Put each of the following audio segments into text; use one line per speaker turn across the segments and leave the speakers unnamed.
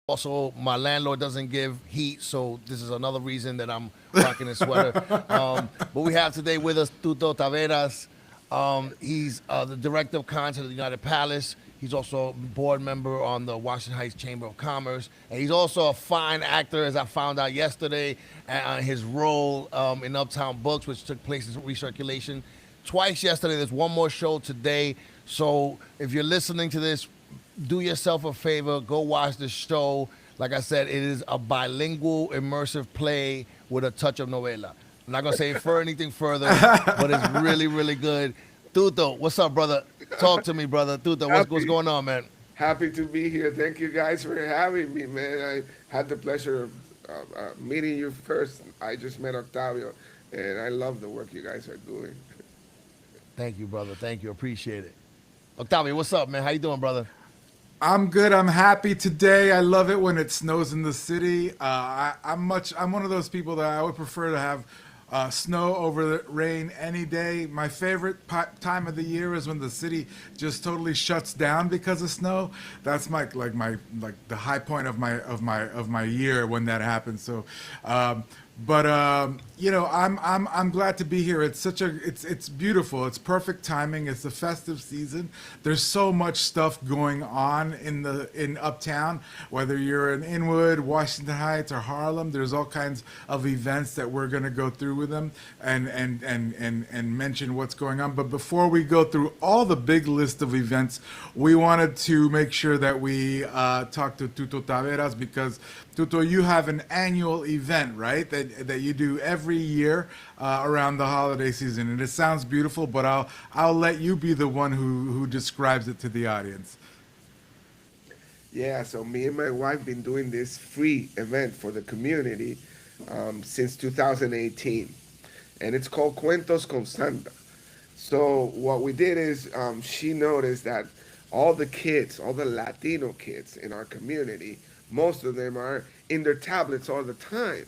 Also, my landlord doesn't give heat, so this is another reason that I'm rocking a sweater. But we have today with us Tuto Taveras. He's the director of content of the United Palace. He's also a board member on the Washington Heights Chamber of Commerce. And he's also a fine actor, as I found out yesterday, his role in Uptown Books, which took place in recirculation twice yesterday. There's one more show today. So if you're listening to this, do yourself a favor, go watch the show. Like I said, it is a bilingual, immersive play with a touch of novela. I'm not gonna say for anything further, but it's really, really good. Tuto, what's up, brother? Talk to me, brother. Tuto, what's
Happy,
going on, man?
happy to be here. Thank you guys for having me, man. I had the pleasure of meeting you first. I just met Octavio, and I love the work you guys are doing.
Thank you, brother. Thank you. Appreciate it. Octavio, what's up, man? How you doing, brother?
I'm good. I'm happy today. I love it when it snows in the city. I'm one of those people that I would prefer to have snow over the rain any day. My favorite time of the year is when the city just totally shuts down because of snow. That's my the high point of my year when that happens. So, I'm glad to be here. It's beautiful. It's perfect timing. It's the festive season. There's so much stuff going on in Uptown. Whether you're in Inwood, Washington Heights, or Harlem, there's all kinds of events that we're going to go through with them and mention what's going on. But before we go through all the big list of events, we wanted to make sure that we talk to Tuto Taveras because Tuto, you have an annual event, right? That you do every year around the holiday season, and it sounds beautiful. But I'll let you be the one who describes it to the audience.
Yeah, so me and my wife been doing this free event for the community since 2018, and it's called Cuentos con Santa. So what we did is she noticed that all the kids, all the Latino kids in our community, most of them are in their tablets all the time.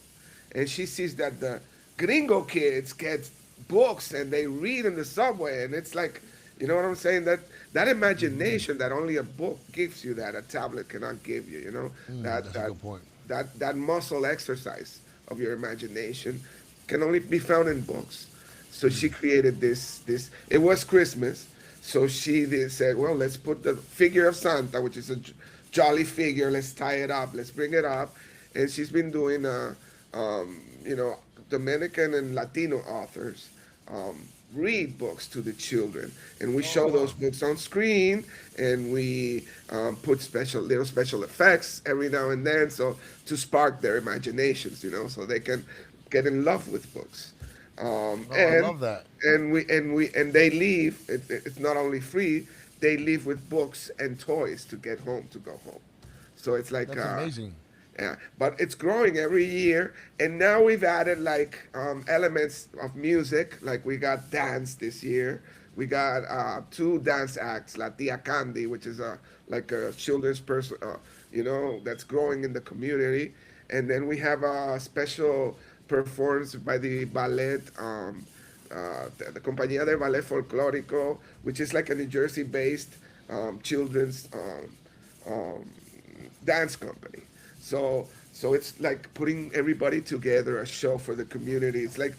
And she sees that the gringo kids get books and they read in the subway. And it's like, you know what I'm saying? That imagination that only a book gives you that a tablet cannot give you, you know? That
That's a
that
good point.
that muscle exercise of your imagination can only be found in books. So she created this. It was Christmas, so said, well, let's put the figure of Santa, which is a jolly figure. Let's tie it up. Let's bring it up, and she's been doing, you know, Dominican and Latino authors read books to the children, and we
Oh
show those
wow.
books on screen, and we put special effects every now and then, so to spark their imaginations, you know, so they can get in love with books. Um,
No, I
and
love that.
and they leave. It's not only free; they leave with books and toys to get home to go home. So it's like
That's amazing.
yeah, but it's growing every year, and now we've added like elements of music. Like we got dance this year. We got two dance acts, La Tia Candy, which is a like a children's person, you know, that's growing in the community, and then we have a special performance by the ballet, the Compañía de Ballet Folclórico, which is like a New Jersey-based children's um, dance company. So it's like putting everybody together, a show for the community. It's like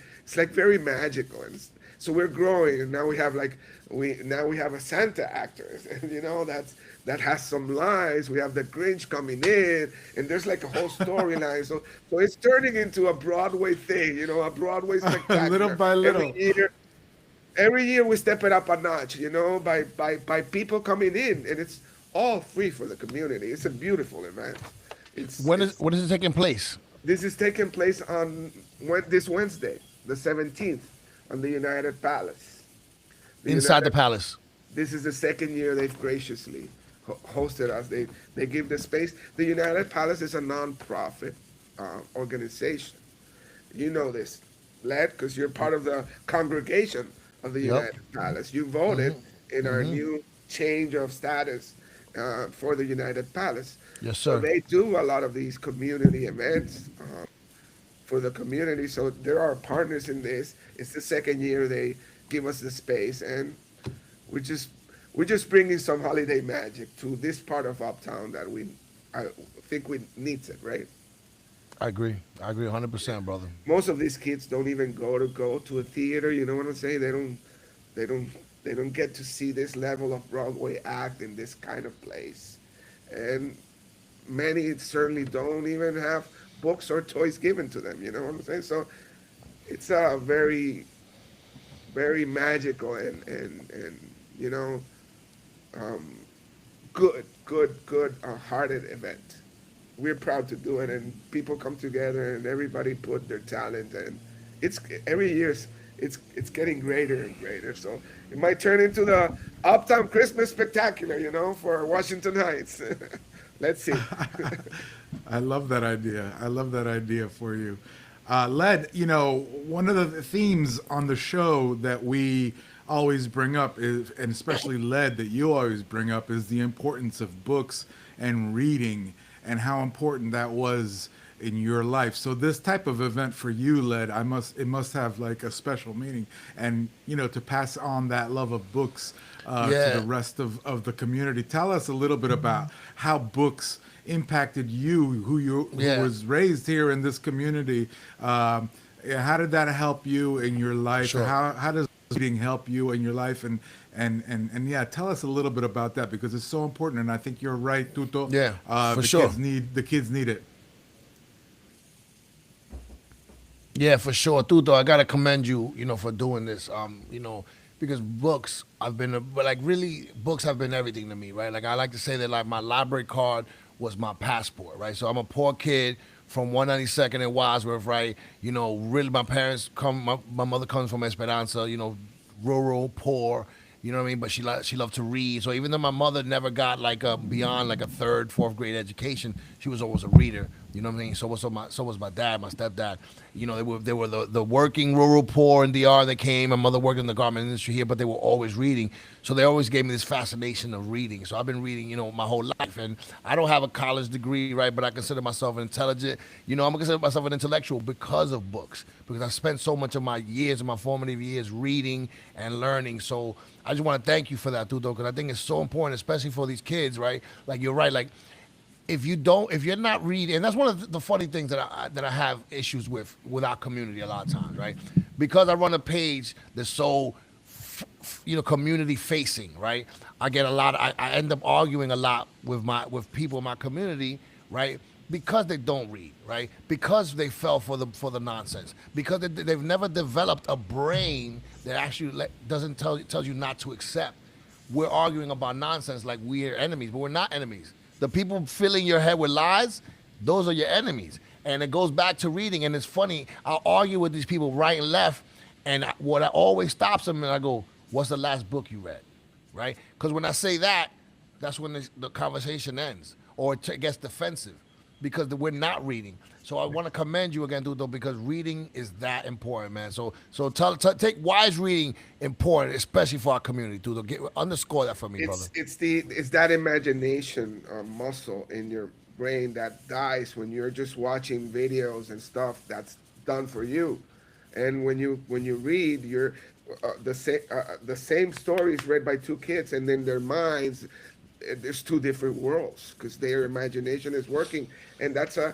very magical, and so we're growing, and now we have like we have a Santa actor, and you know that has some lines. We have the Grinch coming in, and there's like a whole storyline. So it's turning into a Broadway thing, you know, a Broadway
Little
spectacular
by
every
little.
year. Every year we step it up a notch, you know, by people coming in, and it's all free for the community. It's a beautiful event. It's
When is it taking place?
This is taking place on this Wednesday, the 17th, on the United Palace. The
Inside the
United.
palace.
This is the second year they've graciously hosted us. They give the space. The United Palace is a non-profit organization. You know this, Led, because you're part of the congregation of the
Yep.
United Palace. You voted in our new change of status for the United Palace.
Yes,
So
sir.
they do a lot of these community events for the community. So there are partners in this. It's the second year they give us the space, and we're just we're just bringing some holiday magic to this part of Uptown that we I think we needs it, right?
I agree. I agree 100%, brother.
Most of these kids don't even go to a theater. You know what I'm saying? They don't they don't get to see this level of Broadway act in this kind of place, and many certainly don't even have books or toys given to them. You know what I'm saying? So it's a very very magical and you know um, good hearted event. We're proud to do it, and people come together, and everybody put their talent, and it's every year's it's getting greater and greater. So it might turn into the Uptown Christmas Spectacular, you know, for Washington Heights. Let's see.
I love that idea. I love that idea for you. Led, you know, one of the themes on the show that we always bring up is, and especially Led, that you always bring up is the importance of books and reading and how important that was in your life. So this type of event for you, Led, it must have like a special meaning, and you know, to pass on that love of books to the rest of the community. Tell us a little bit about how books impacted you, who was raised here in this community. How did that help you in your life?
Sure.
How does reading help you in your life? And yeah, tell us a little bit about that, because it's so important. And I think you're right, Tuto.
Yeah, for
the
sure.
The kids need it.
Yeah, for sure, Tuto. I gotta commend you, you know, for doing this. You know, because books, but like really, books have been everything to me, right? Like I like to say that like my library card was my passport, right? So I'm a poor kid from 192nd in Wadsworth, right? You know, really, my parents my mother comes from Esperanza, you know, rural, poor. You know what I mean? But she loved to read. So even though my mother never got like a beyond like a third, fourth grade education, she was always a reader. You know what I mean? So was my dad, my stepdad. You know, they were the working rural poor in DR that came. My mother worked in the garment industry here, but they were always reading. So they always gave me this fascination of reading. So I've been reading, you know, my whole life. And I don't have a college degree, right? But I consider myself an intelligent. You know, I'm gonna consider myself an intellectual because of books. Because I spent so much of my years, my formative years, reading and learning. So I just want to thank you for that, Tuto, because I think it's so important, especially for these kids, right? Like you're right, like if you're not reading, and that's one of the funny things that I have issues with our community a lot of times, right? Because I run a page that's so you know, community facing, right? I get a lot. I end up arguing a lot with people in my community, right? Because they don't read, right? Because they fell for the nonsense. Because they've never developed a brain that actually doesn't tells you not to accept. We're arguing about nonsense like we're enemies, but we're not enemies. The people filling your head with lies, those are your enemies. And it goes back to reading. And it's funny, I'll argue with these people right and left, and what I always stops them, and I go, "What's the last book you read?" Right? Because when I say that, that's when the conversation ends, or it gets defensive, because we're not reading. So I want to commend you again, Dudo, because reading is that important, man. So take why is reading important, especially for our community, Dudo. Underscore that for me, brother.
It's that imagination muscle in your brain that dies when you're just watching videos and stuff that's done for you, and when you read, you're the same stories read by two kids, and in their minds there's two different worlds because their imagination is working, and that's a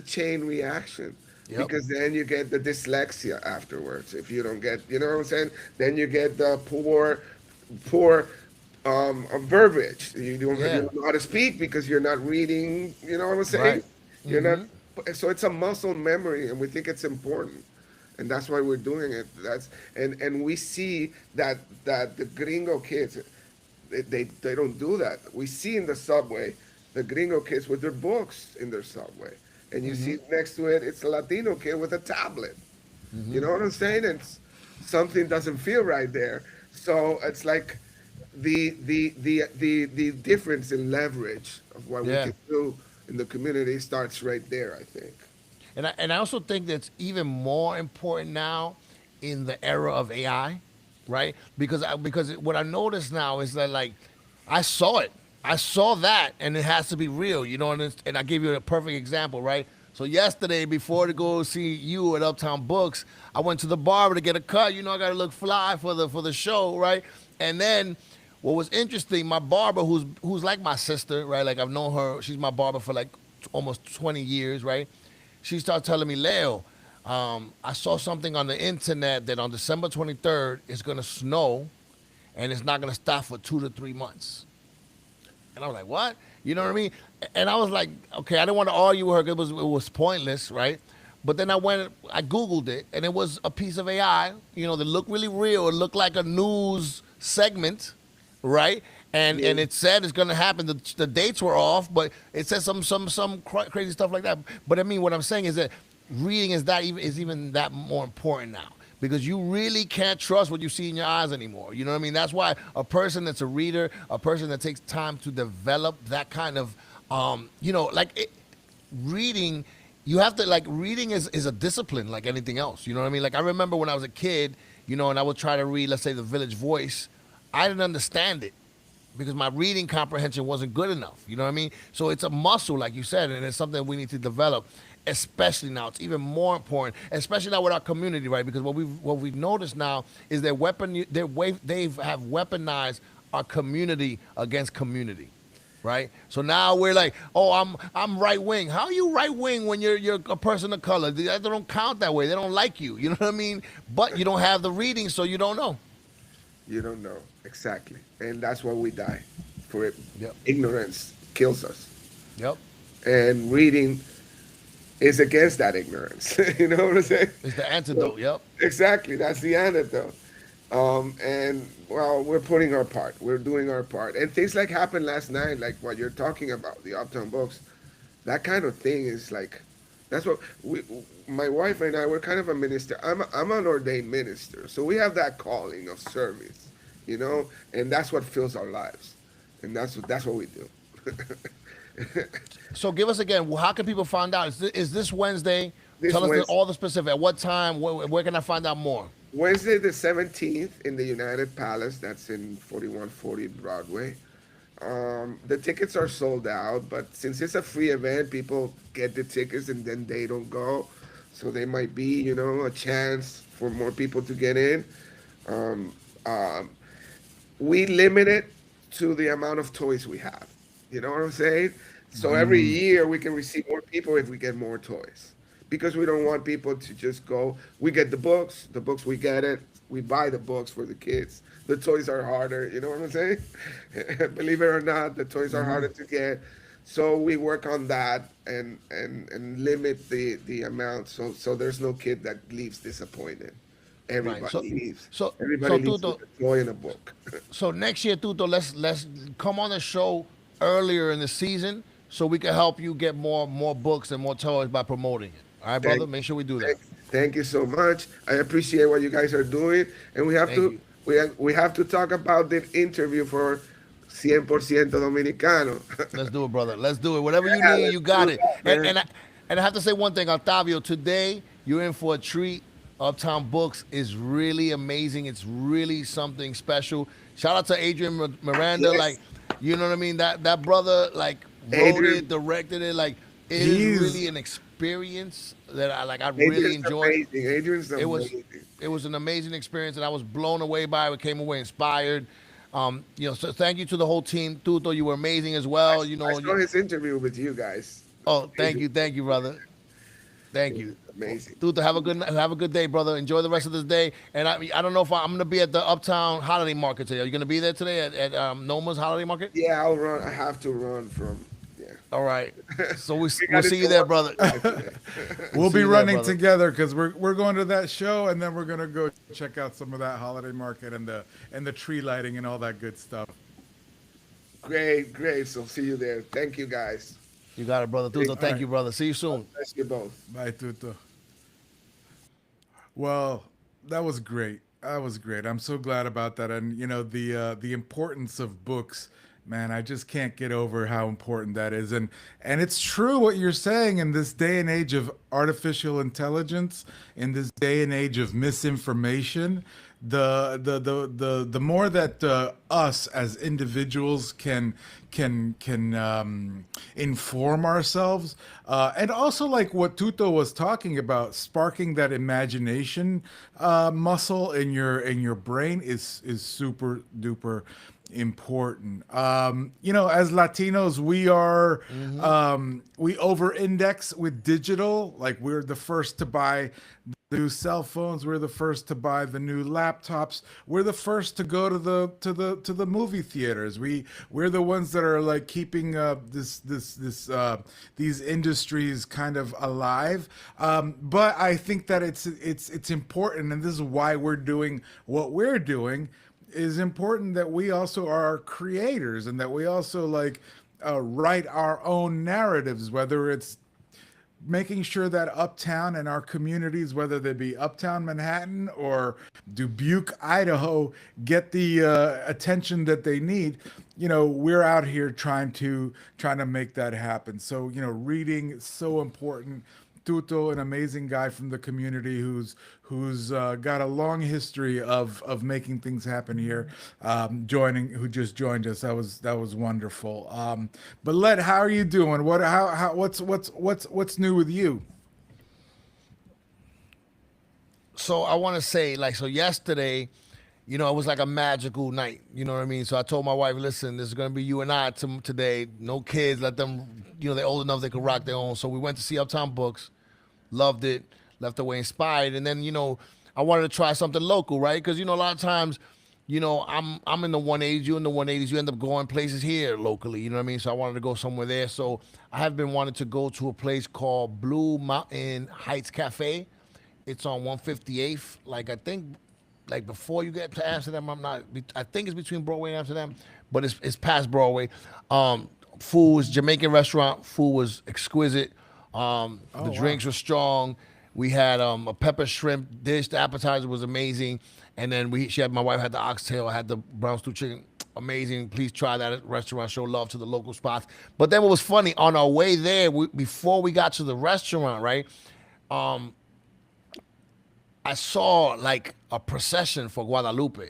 chain reaction.
Yep.
Because then you get the dyslexia afterwards if you don't get, you know what I'm saying, then you get the poor verbiage. You don't,
Yeah.
you don't know how to speak because you're not reading, you know what I'm saying.
Right.
You're not, so it's a muscle memory, and we think it's important, and that's why we're doing it. And we see that the gringo kids, they don't do that. We see in the subway the gringo kids with their books in their subway, and you see next to it, it's a Latino kid with a tablet. You know what I'm saying? It's something doesn't feel right there. So it's like the difference in leverage of what we
Yeah.
can do in the community starts right there, I think.
And I also think that's even more important now in the era of AI, right? Because what I notice now is that like I saw it, I saw that, and it has to be real, you know. And I give you a perfect example, right? So yesterday, before to go see you at Uptown Books, I went to the barber to get a cut. You know, I got to look fly for the show, right? And then what was interesting, my barber, who's like my sister, right? Like I've known her. She's my barber for like almost 20 years, right? She started telling me, Leo, I saw something on the internet that on December 23rd it's gonna snow, and it's not gonna stop for 2 to 3 months. And I was like, what? You know what I mean? And I was like, okay, I didn't want to argue with her because it was pointless, right? But then I Googled it, and it was a piece of AI, that looked really real. It looked like a news segment, right? And it said it's gonna happen. The dates were off, but it said some crazy stuff like that. But I mean, what I'm saying is that reading is even that more important now, because you really can't trust what you see in your eyes anymore. You know what I mean? That's why a person that's a reader, a person that takes time to develop that kind of, reading, you have to, like, reading is a discipline like anything else. You know what I mean? Like, I remember when I was a kid, and I would try to read, let's say, The Village Voice. I didn't understand it because my reading comprehension wasn't good enough. You know what I mean? So it's a muscle, like you said, and it's something we need to develop. Especially now, it's even more important. Especially now with our community, right? Because what we've noticed now is they have weaponized our community against community, right? So now we're like, oh, I'm right wing. How are you right wing when you're a person of color? They don't count that way. They don't like you. You know what I mean? But you don't have the reading, so you don't know.
You don't know exactly, and that's why we die for it.
Yep.
Ignorance kills us,
Yep.
and reading is against that ignorance. You know what I'm saying?
It's the antidote. Yep.
Exactly, that's the antidote. And well, we're putting our part. We're doing our part, and things like happened last night, like what you're talking about, the Uptown Books. That kind of thing is like, that's what my wife and I, we're kind of a minister. I'm an ordained minister, so we have that calling of service, and that's what fills our lives, and that's what we do.
So give us again. How can people find out? Is this Wednesday?
This
Tell us
Wednesday.
all the specific. At what time? Where can I find out more?
Wednesday the 17th in the United Palace. That's in 4140 Broadway. The tickets are sold out, but since it's a free event, people get the tickets and then they don't go. So there might be, a chance for more people to get in. Um, um, we limit it to the amount of toys we have. You know what I'm saying? So every year we can receive more people if we get more toys. Because we don't want people to just go, we get the books we get it, we buy the books for the kids. The toys are harder, you know what I'm saying? Believe it or not, the toys are harder to get. So we work on that and limit the amount so there's no kid that leaves disappointed. Everybody
Right. So,
leaves.
so,
Everybody
so
leaves
Tuto,
with a toy and a book.
so next year, Tuto, let's come on the show earlier in the season so we can help you get more books and more toys by promoting it. All right, brother. Make sure we do that.
Thank you so much. I appreciate what you guys are doing, and we have
Thank you.
we have to talk about the interview for 100% Dominicano.
Let's do it, brother. Let's do it. Whatever you
Yeah,
need,
let's
you got
do
it.
that, man.
And I have to say one thing, Octavio. Today you're in for a treat. Uptown Books is really amazing. It's really something special. Shout out to Adrian Miranda.
Yes.
Like, you know what I mean? That brother, like, wrote
Adrian-
it, directed it. Like, it
He's-
is really an experience that I really
Adrian's
enjoyed.
amazing. Adrian's
It was
amazing.
it was an amazing experience, and I was blown away by it. I came away inspired. So thank you to the whole team. Tuto, you were amazing as well.
I saw his interview with you guys.
Oh, thank you, brother. Thank you.
Amazing.
Tuto, have a good day, brother. Enjoy the rest of this day. And I don't know if I'm gonna be at the Uptown Holiday Market today. Are you gonna be there today at Noma's Holiday Market?
Yeah, I'll run. I have to run from. Yeah.
All right. So we'll
gotta
see you
do
there,
one
brother.
We'll
See
be
you there,
running
brother.
together because we're going to that show, and then we're gonna go check out some of that holiday market and the tree lighting and all that good stuff.
Great. So see you there. Thank you guys.
You got it, brother. Tuto, thank you, brother. See you soon.
Bless you both.
Bye, Tuto. Well, that was great. That was great. I'm so glad about that. And the importance of books, man, I just can't get over how important that is. And it's true what you're saying in this day and age of artificial intelligence, in this day and age of misinformation. The more that us as individuals can inform ourselves, and also like what Tuto was talking about, sparking that imagination muscle in your brain is super duper important. As Latinos, we over-index with digital. Like we're the first to buy the new cell phones. We're the first to buy the new laptops. We're the first to go to the movie theaters. We're the ones that are like keeping these industries kind of alive. But I think that it's important, and this is why we're doing what we're doing. Is important that we also are creators and that we also like write our own narratives, whether it's making sure that uptown and our communities, whether they be uptown Manhattan or Dubuque, Idaho, get the attention that they need. We're out here trying to make that happen. So reading is so important. Tuto, an amazing guy from the community who's got a long history of making things happen here, who just joined us. That was wonderful. But Let, how are you doing? What's new with you?
So I want to say, like, so yesterday, it was like a magical night. You know what I mean? So I told my wife, listen, this is going to be you and I today. No kids. Let them, they're old enough they can rock their own. So we went to see Uptown Books. Loved it. Left away inspired. And then, I wanted to try something local, right? Because, a lot of times, I'm in the 180s, you in the 180s. You end up going places here locally. You know what I mean? So I wanted to go somewhere there. So I have been wanting to go to a place called Blue Mountain Heights Cafe. It's on 158th. Like, I think, like, before you get to Amsterdam, I think it's between Broadway and Amsterdam, but it's past Broadway. Food was Jamaican restaurant. Food was exquisite. The drinks were strong. We had a pepper shrimp dish. The appetizer was amazing. And then my wife had the oxtail. I had the brown stew chicken. Amazing. Please try that at restaurant. Show love to the local spots. But then what was funny, on our way there, before we got to the restaurant, right, I saw like a procession for Guadalupe.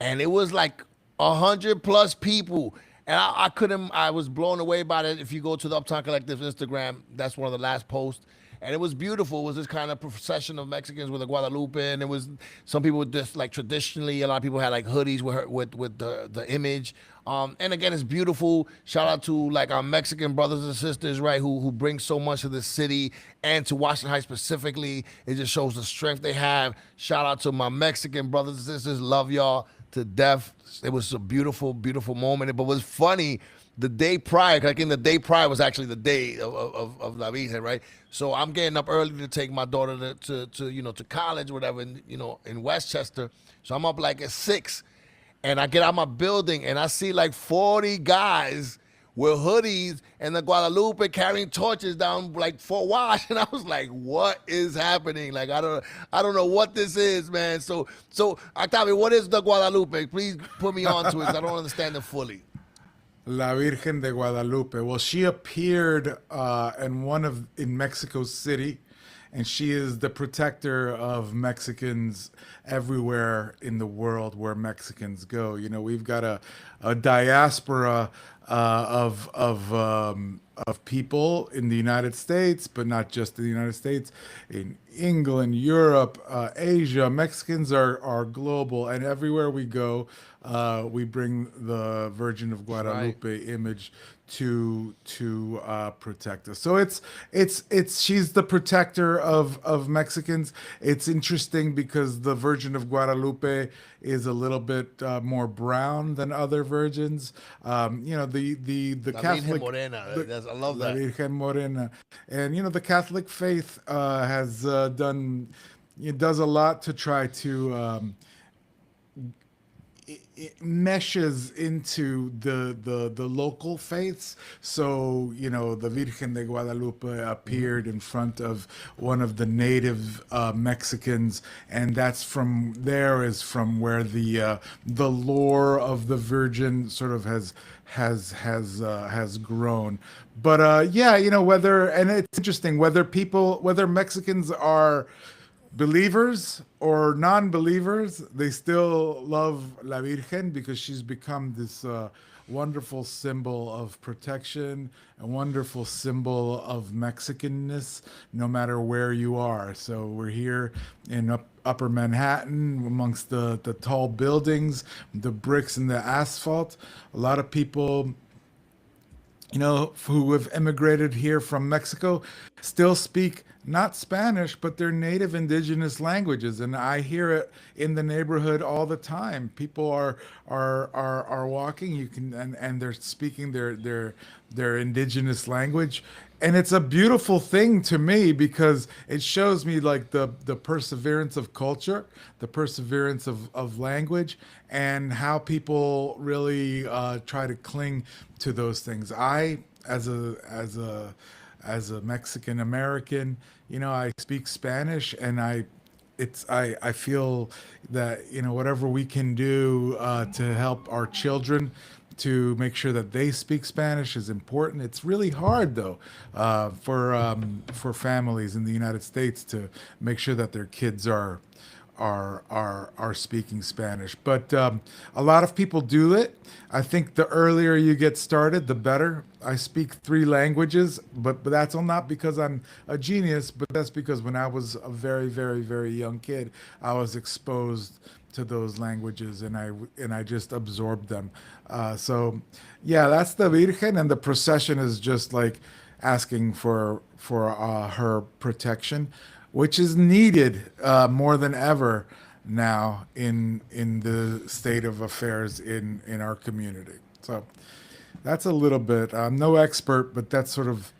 And it was like 100 plus people. And I was blown away by it. If you go to the Uptown Collective's Instagram, that's one of the last posts. And it was beautiful. It was this kind of procession of Mexicans with a Guadalupe. And it was, some people just like traditionally, a lot of people had like hoodies with the image. And again, it's beautiful. Shout out to like our Mexican brothers and sisters, right, who bring so much to the city and to Washington Heights specifically. It just shows the strength they have. Shout out to my Mexican brothers and sisters. Love y'all to death. It was a beautiful, beautiful moment. But it was funny, the day prior, like in the day prior was actually the day of La Virgen, right? So I'm getting up early to take my daughter to college or whatever, in Westchester. So I'm up like at 6, and I get out my building and I see like 40 guys with hoodies and the Guadalupe carrying torches down like Fort Wash, and I was like, "What is happening? Like, I don't know what this is, man." So Octavio, what is the Guadalupe? Please put me on to it. 'Cause I don't understand it fully.
La Virgen de Guadalupe. Well, she appeared in Mexico City, and she is the protector of Mexicans everywhere in the world where Mexicans go. We've got a diaspora of people in the United States, but not just in the United States, in England, Europe, Asia. Mexicans are global, and everywhere we go, we bring the Virgin of Guadalupe image to protect us. So she's the protector of Mexicans. It's interesting because the Virgin of Guadalupe is a little bit more brown than other virgins. The
La
Catholic
Virgen Morena. I love
La
that.
Virgen Morena, and the Catholic faith has does a lot to try to. It meshes into the local faiths. So, the Virgen de Guadalupe appeared in front of one of the native Mexicans, and that's from where the lore of the Virgin sort of has grown. But and it's interesting whether Mexicans are believers or non-believers, they still love La Virgen because she's become this wonderful symbol of protection, a wonderful symbol of Mexicanness, no matter where you are. So we're here in Upper Manhattan, amongst the tall buildings, the bricks and the asphalt. A lot of people, who have immigrated here from Mexico still speak not Spanish, but their native indigenous languages. And I hear it in the neighborhood all the time. People are walking, and they're speaking their indigenous language. And it's a beautiful thing to me because it shows me like the perseverance of culture, the perseverance of language, and how people really try to cling to those things. I, as a Mexican American, I speak Spanish, and I feel that whatever we can do to help our children to make sure that they speak Spanish is important. It's really hard though for families in the United States to make sure that their kids are speaking Spanish. But a lot of people do it. I think the earlier you get started, the better. I speak 3 languages, but that's not because I'm a genius, but that's because when I was a very, very, very young kid, I was exposed to those languages, and I just absorbed them. So yeah, that's the Virgen, and the procession is just like asking for her protection, which is needed more than ever now in the state of affairs in our community. So that's a little bit. I'm no expert, but that's sort of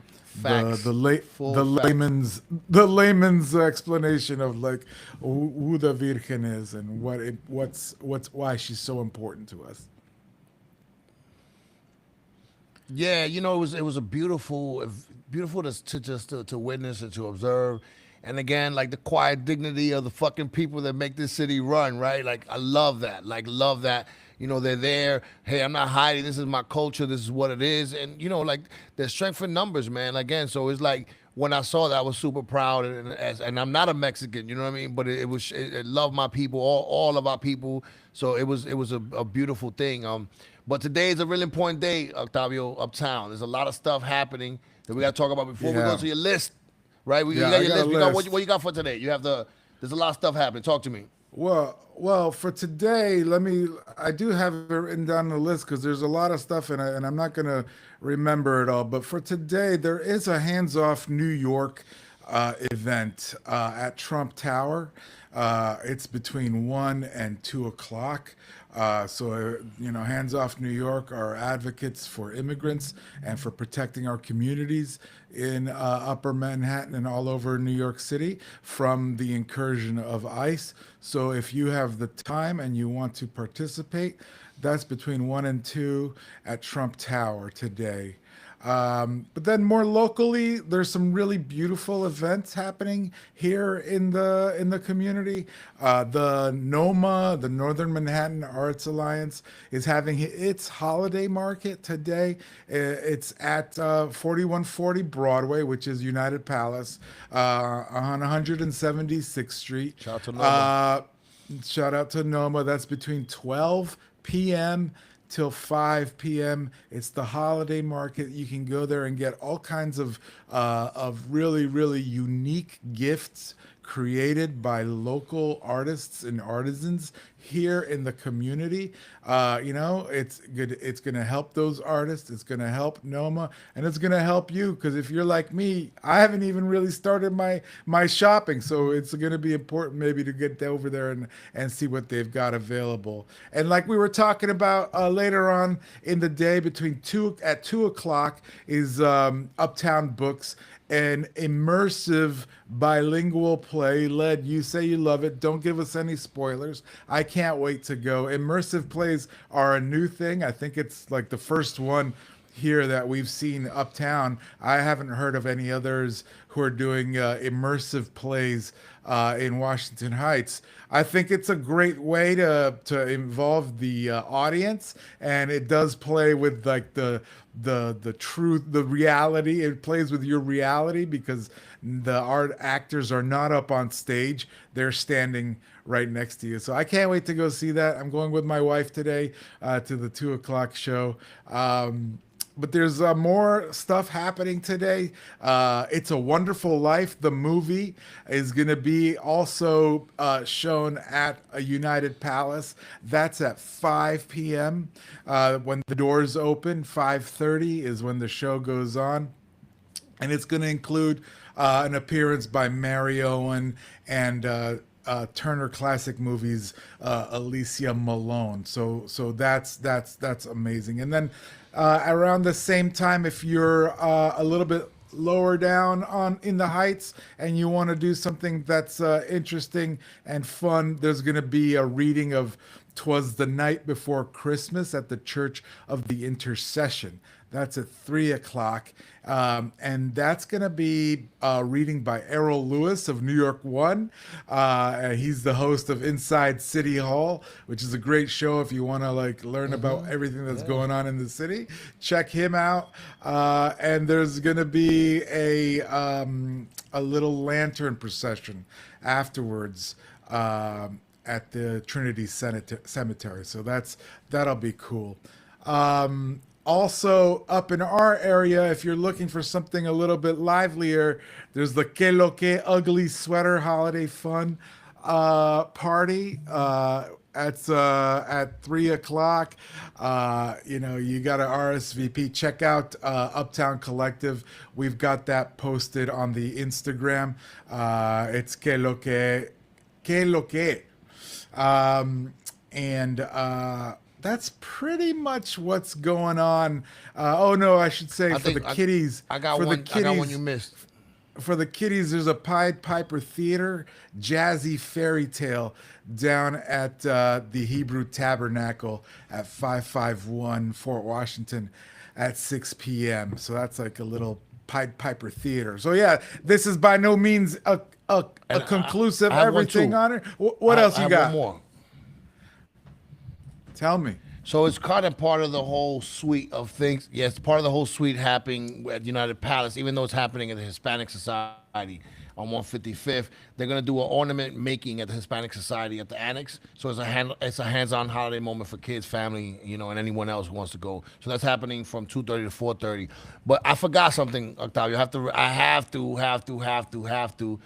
Facts. Full
the
facts.
layman's explanation of like who the Virgen is and what's why she's so important to us.
Yeah, it was a beautiful to just to witness and to observe, and again, like the quiet dignity of the fucking people that make this city run, right? Like I love that, love that. They're there. Hey, I'm not hiding. This is my culture. This is what it is, and like there's strength in numbers, man. Again, so it's like when I saw that, I was super proud, and I'm not a Mexican, you know what I mean? But it love my people, all of our people. So it was a beautiful thing. But today is a really important day, Octavio, uptown. There's a lot of stuff happening that we got to talk about before we go
Yeah,
to your list, right? You
yeah,
got
I
your
got a
list. We got what
list.
you got for today. There's a lot of stuff happening. Talk to me.
Well, for today, I do have it written down on the list because there's a lot of stuff, and I'm not gonna remember it all. But for today, there is a Hands Off New York event at Trump Tower. It's between 1 and 2 o'clock. Hands Off New York are advocates for immigrants and for protecting our communities in Upper Manhattan and all over New York City from the incursion of ICE. So if you have the time and you want to participate, that's between 1 and 2 at Trump Tower today. But then more locally, there's some really beautiful events happening here in the community. The NOMA, the Northern Manhattan Arts Alliance, is having its holiday market today. It's at 4140 Broadway, which is United Palace, on 176th Street.
Shout out to Nova.
Shout out to Noma. That's between 12 p.m. till 5 p.m. It's the holiday market. You can go there and get all kinds of really, really unique gifts created by local artists and artisans here in the community. It's good. It's going to help those artists. It's going to help Noma, and it's going to help you because if you're like me, I haven't even really started my shopping, so it's going to be important maybe to get over there and see what they've got available. And like we were talking about later on in the day, between 2 o'clock is Uptown Books, an immersive bilingual play led. You say you love it. Don't give us any spoilers. I can't wait to go. Immersive plays are a new thing. I think it's like the first one here that we've seen uptown. I haven't heard of any others who are doing immersive plays in Washington Heights. I think it's a great way to involve the audience, and it does play with like the truth, the reality. It plays with your reality because the art actors are not up on stage; they're standing right next to you. So I can't wait to go see that. I'm going with my wife today to the 2 o'clock show. But there's more stuff happening today. It's a Wonderful Life. The movie is going to be also shown at a United Palace. That's at 5 p.m. When the doors open. 5:30 is when the show goes on. And it's going to include an appearance by Mary Owen and Turner Classic Movies, Alicia Malone. So that's amazing. And then around the same time, if you're a little bit lower down on in the Heights and you want to do something that's interesting and fun, there's going to be a reading of "'Twas the Night Before Christmas" at the Church of the Intercession. That's at 3 o'clock. And that's going to be a reading by Errol Lewis of New York One. He's the host of Inside City Hall, which is a great show if you want to like learn about everything that's going on in the city. Check him out. And there's going to be a little lantern procession afterwards at the Trinity Cemetery. So that'll be cool. Also, up in our area, if you're looking for something a little bit livelier, there's the Que Lo Que Ugly Sweater Holiday Fun party. It's at 3 o'clock. You got to RSVP. Check out Uptown Collective. We've got that posted on the Instagram. It's Que Lo Que. That's pretty much what's going on. I should say for the kiddies.
I got one you missed.
For the kiddies, there's a Pied Piper Theater jazzy fairy tale down at the Hebrew Tabernacle at 551 Fort Washington at 6 p.m. So that's like a little Pied Piper Theater. So yeah, this is by no means a conclusive
I have one
everything
too.
on it. What else you got?
One more.
Tell me.
So it's kind of part of the whole suite of things. Yes, part of the whole suite happening at United Palace, even though it's happening at the Hispanic Society on 155th. They're going to do an ornament making at the Hispanic Society at the Annex. So it's a hands-on holiday moment for kids, family, and anyone else who wants to go. So that's happening from 2:30 to 4:30. But I forgot something, Octavio. I have to.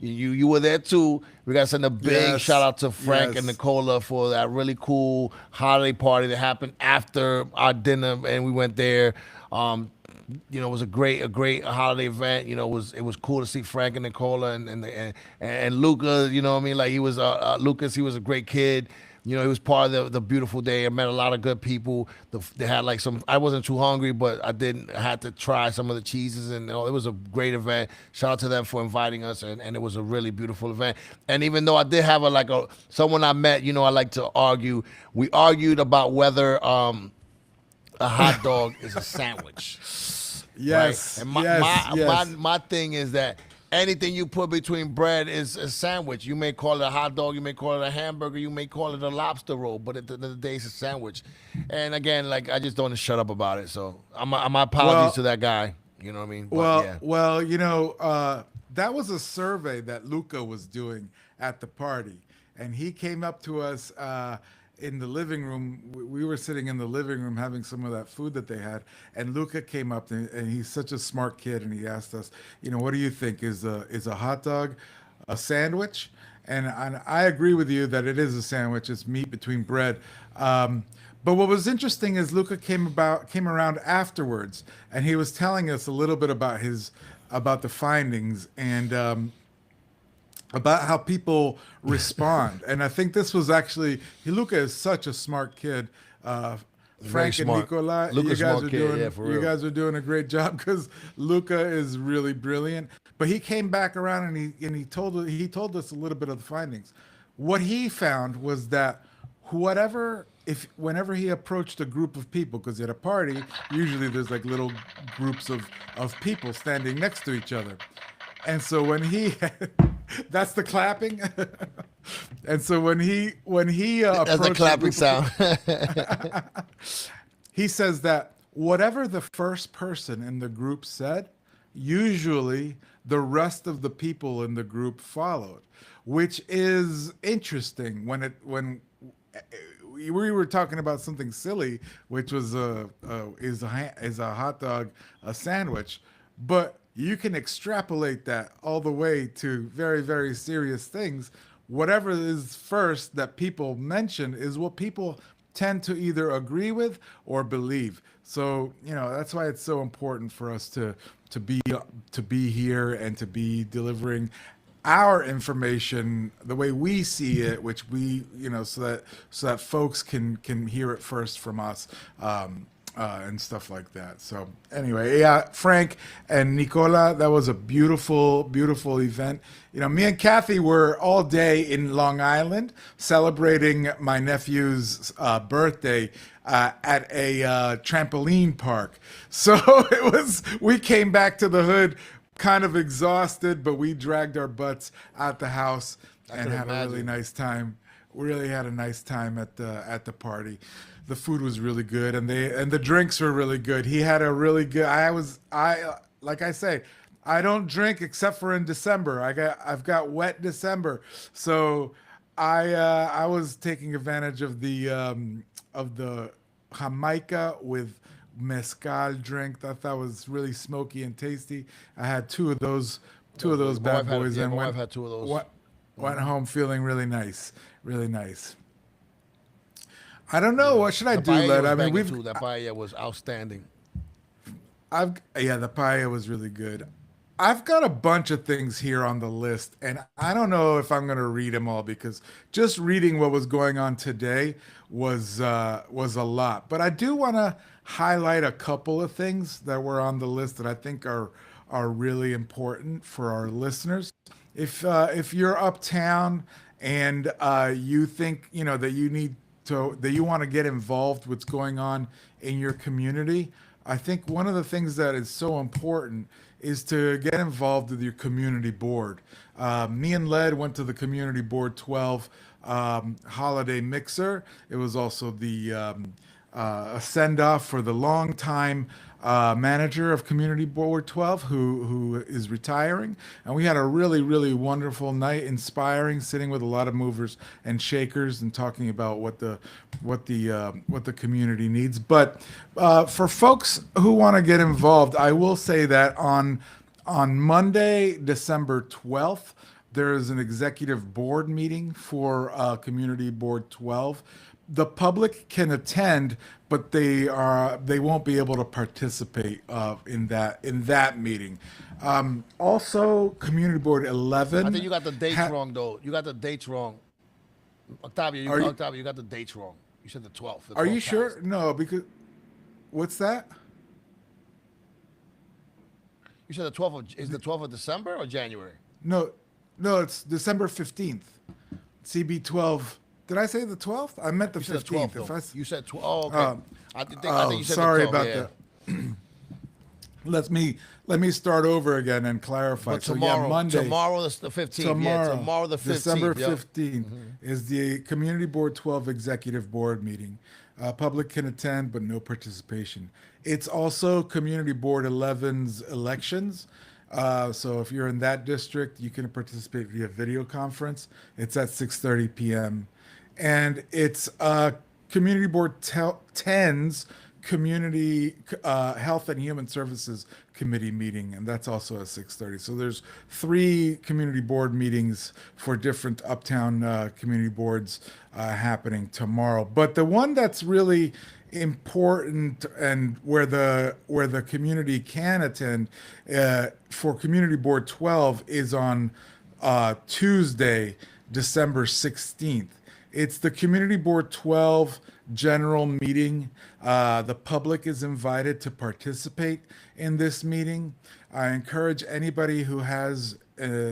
You were there too. We got to send a big shout out to Frank and Nicola for that really cool holiday party that happened after our dinner, and we went there. It was a great holiday event. It was cool to see Frank and Nicola and Luca. You know what I mean? Like he was Lucas. He was a great kid. He was part of the beautiful day. I met a lot of good people. They had like some. I wasn't too hungry, but I had to try some of the cheeses, and it was a great event. Shout out to them for inviting us, and it was a really beautiful event. And even though I did have someone I met, I like to argue. We argued about whether a hot dog is a sandwich.
Yes.
Right? And
yes.
my thing is that anything you put between bread is a sandwich. You may call it a hot dog, you may call it a hamburger, you may call it a lobster roll, but at the end of the day, it's a sandwich. And again, I just don't want to shut up about it. So my apologies to that guy. You know what I mean? But,
that was a survey that Luca was doing at the party, and he came up to us in the living room. We were sitting in the living room having some of that food that they had, and Luca came up and he's such a smart kid, and he asked us, what do you think? Is a hot dog a sandwich? And I agree with you that it is a sandwich. It's meat between bread. But what was interesting is Luca came around afterwards, and he was telling us a little bit about the findings and about how people respond. And I think this was actually, Luca is such a smart kid. Frank and Nicola, you guys are doing a great job because Luca is really brilliant. But he came back around and he told us a little bit of the findings. What he found was that whenever he approached a group of people, because at a party usually there's like little groups of people standing next to each other, and so when he that's the clapping. And so when he
That's a
approached
clapping sound.
he says that whatever the first person in the group said, usually the rest of the people in the group followed, which is interesting when we were talking about something silly, which was is a hot dog a sandwich, but you can extrapolate that all the way to very, very serious things. Whatever is first that people mention is what people tend to either agree with or believe. So, that's why it's so important for us to be here and to be delivering our information the way we see it, which we, so that folks can hear it first from us. And stuff like that. So anyway, yeah, Frank and Nicola, that was a beautiful, beautiful event. Me and Kathy were all day in Long Island celebrating my nephew's birthday at a trampoline park. So we came back to the hood kind of exhausted, but we dragged our butts out the house and had a really nice time. We really had a nice time at the party. The food was really good, and the drinks were really good. He had a really good. Like I say, I don't drink except for in December. I've got wet December, so I was taking advantage of the Jamaica with mezcal drink. Thought that was really smoky and tasty. I had two of those bad boys, and
my wife had two of those.
Went home feeling really nice, really nice. I don't know. What should I do, Led? I mean,
that paella was outstanding.
The paella was really good. I've got a bunch of things here on the list, and I don't know if I'm going to read them all because just reading what was going on today was a lot. But I do want to highlight a couple of things that were on the list that I think are really important for our listeners. If you're uptown and you think that you want to get involved what's going on in your community, I think one of the things that is so important is to get involved with your community board. Me and Led went to the Community Board 12 holiday mixer. It was also the a send-off for the longtime manager of Community Board 12 who is retiring, and we had a really, really wonderful night, inspiring, sitting with a lot of movers and shakers and talking about what the community needs. But for folks who want to get involved, I will say that on Monday, December 12th, there is an executive board meeting for Community Board 12. The public can attend, but they won't be able to participate in that meeting. Also, Community Board 11.
I think you got the dates wrong, though. You got the dates wrong. Octavio, you got the dates wrong. You said the 12th.
Are you sure? No, because what's that?
You said the 12th is the 12th of December or January?
No, it's December 15th. CB 12. Did I say the 12th? I meant the 15th.
You said 12. Oh, okay. I think you said
sorry
the 12th,
about that. Let me start over again and clarify.
But tomorrow,
Monday,
tomorrow is the 15th. Tomorrow the 15th.
December 15th is the Community Board 12 Executive Board meeting. Public can attend, but no participation. It's also Community Board 11's elections. So if you're in that district, you can participate via video conference. It's at 6:30 p.m. And it's Community Board 10's Community Health and Human Services Committee meeting, and that's also at 6:30. So there's 3 community board meetings for different uptown community boards happening tomorrow. But the one that's really important and where the community can attend for Community Board 12 is on Tuesday, December 16th. It's the Community Board 12 general meeting. The public is invited to participate in this meeting. I encourage anybody who has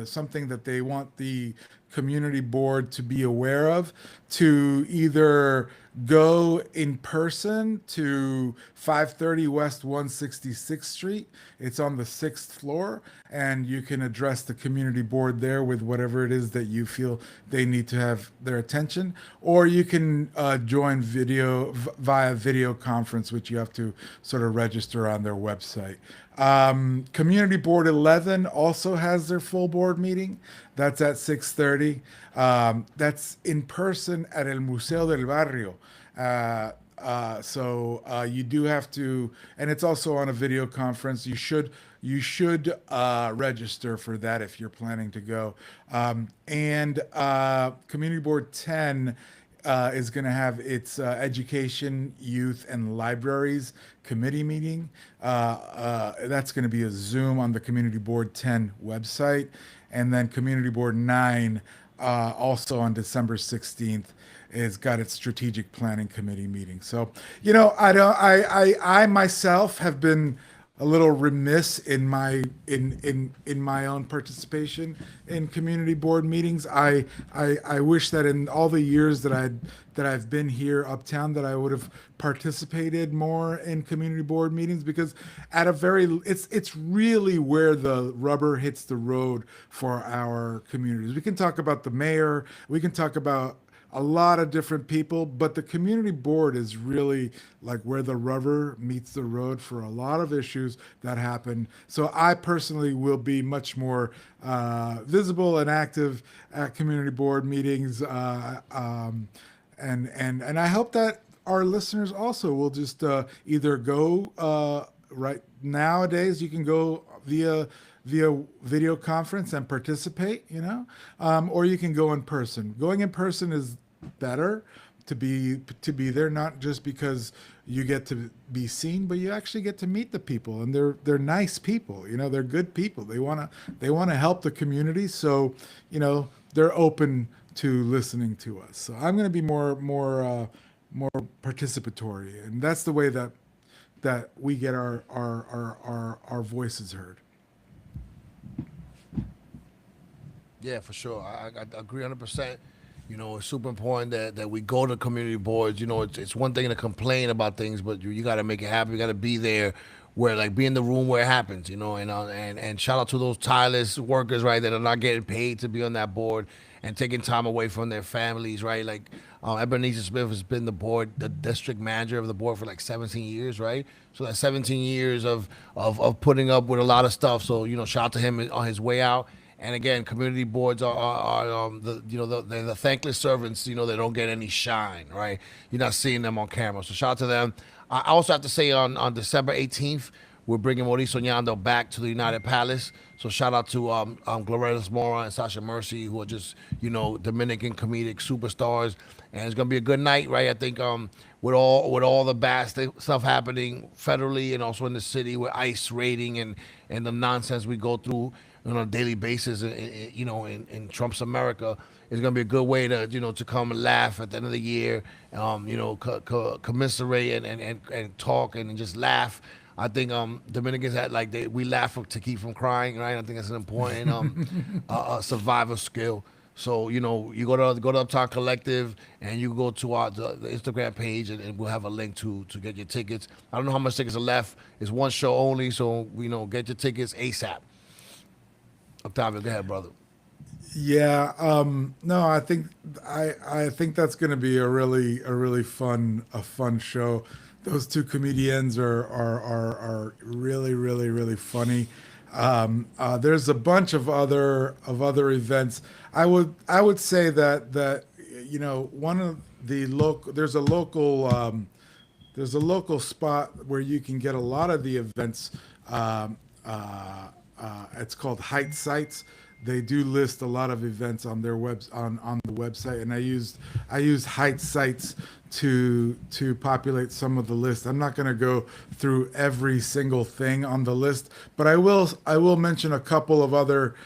something that they want the community board to be aware of, to either go in person to 530 West 166th Street. It's on the 6th floor, and you can address the community board there with whatever it is that you feel they need to have their attention. Or you can join via video conference, which you have to sort of register on their website. Community Board 11 also has their full board meeting. That's at 6:30. That's in person at El Museo del Barrio. So you do have to, and it's also on a video conference. You should register for that if you're planning to go. And Community Board 10 is going to have its Education, Youth, and Libraries Committee meeting. That's going to be a Zoom on the Community Board 10 website. And then Community Board 9, also on December 16th, has got its Strategic Planning Committee meeting. So, I myself have been a little remiss in my own participation in community board meetings. I wish that in all the years that I've been here uptown that I would have participated more in community board meetings, because it's really where the rubber hits the road for our communities. We can talk about the mayor, we can talk about a lot of different people, but the community board is really like where the rubber meets the road for a lot of issues that happen. So I personally will be much more visible and active at community board meetings, and I hope that our listeners also will just either go right nowadays. You can go via video conference and participate, or you can go in person. Going in person is better to be there, not just because you get to be seen, but you actually get to meet the people, and they're nice people. They're good people. They want to help the community, so they're open to listening to us. So I'm going to be more participatory, and that's the way that we get our voices heard.
Yeah, for sure. I agree 100%. It's super important that we go to community boards. It's one thing to complain about things, but you got to make it happen. You got to be there, be in the room where it happens. And shout out to those tireless workers, right, that are not getting paid to be on that board and taking time away from their families, right? Like Ebenezer Smith has been the district manager of the board for like 17 years, right? So that's 17 years of putting up with a lot of stuff. So shout out to him on his way out. And again, community boards are they're the thankless servants. They don't get any shine, right? You're not seeing them on camera. So shout out to them. I also have to say on December 18th, we're bringing Mauricio Ñando back to the United Palace. So shout out to Gloretta Mora and Sasha Mercy, who are just Dominican comedic superstars. And it's gonna be a good night, right? I think with all the bad stuff happening federally and also in the city with ICE raiding and the nonsense we go through on a daily basis, in Trump's America, it's gonna be a good way to come and laugh at the end of the year, commiserate and talk and just laugh. I think Dominicans we laugh to keep from crying, right? I think that's an important survival skill. So you go to Uptown Collective, and you go to the Instagram page, and we'll have a link to get your tickets. I don't know how much tickets are left. It's one show only, so get your tickets ASAP. Octavio, go ahead, brother.
Yeah, no, I think that's going to be a really fun show. Those two comedians are really funny. There's a bunch of other events. I would say that one of the there's a local spot where you can get a lot of the events. It's called Height Sites. They do list a lot of events on their on the website, and I used Height Sites to populate some of the list. I'm not going to go through every single thing on the list, but I will mention a couple of other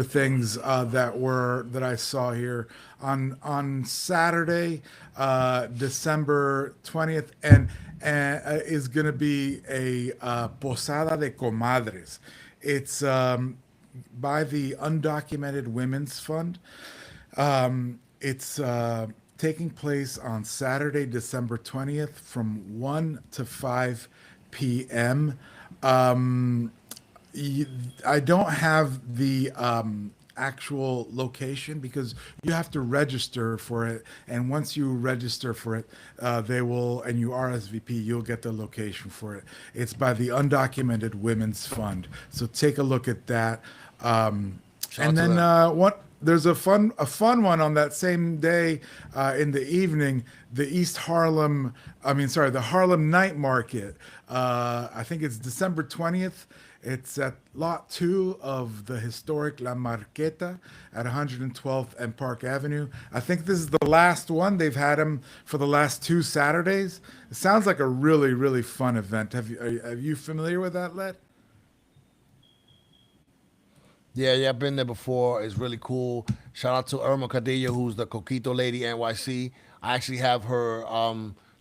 things that I saw here on Saturday, December 20th, and is going to be a posada de comadres. It's by the Undocumented Women's Fund. It's taking place on Saturday, December 20th from 1 to 5 p.m. I don't have the actual location because you have to register for it. And once you register for it, they will, and you RSVP, you'll get the location for it. It's by the Undocumented Women's Fund. So take a look at that. And then there's a fun one on that same day in the evening. The the Harlem Night Market. I think it's December 20th. It's at Lot 2 of the historic La Marqueta at 112th and Park Avenue. I think this is the last one. They've had them for the last 2 Saturdays. It sounds like a really, really fun event. Are you familiar with that, Led?
Yeah, I've been there before. It's really cool. Shout out to Irma Cadillo, who's the Coquito Lady NYC. I actually have her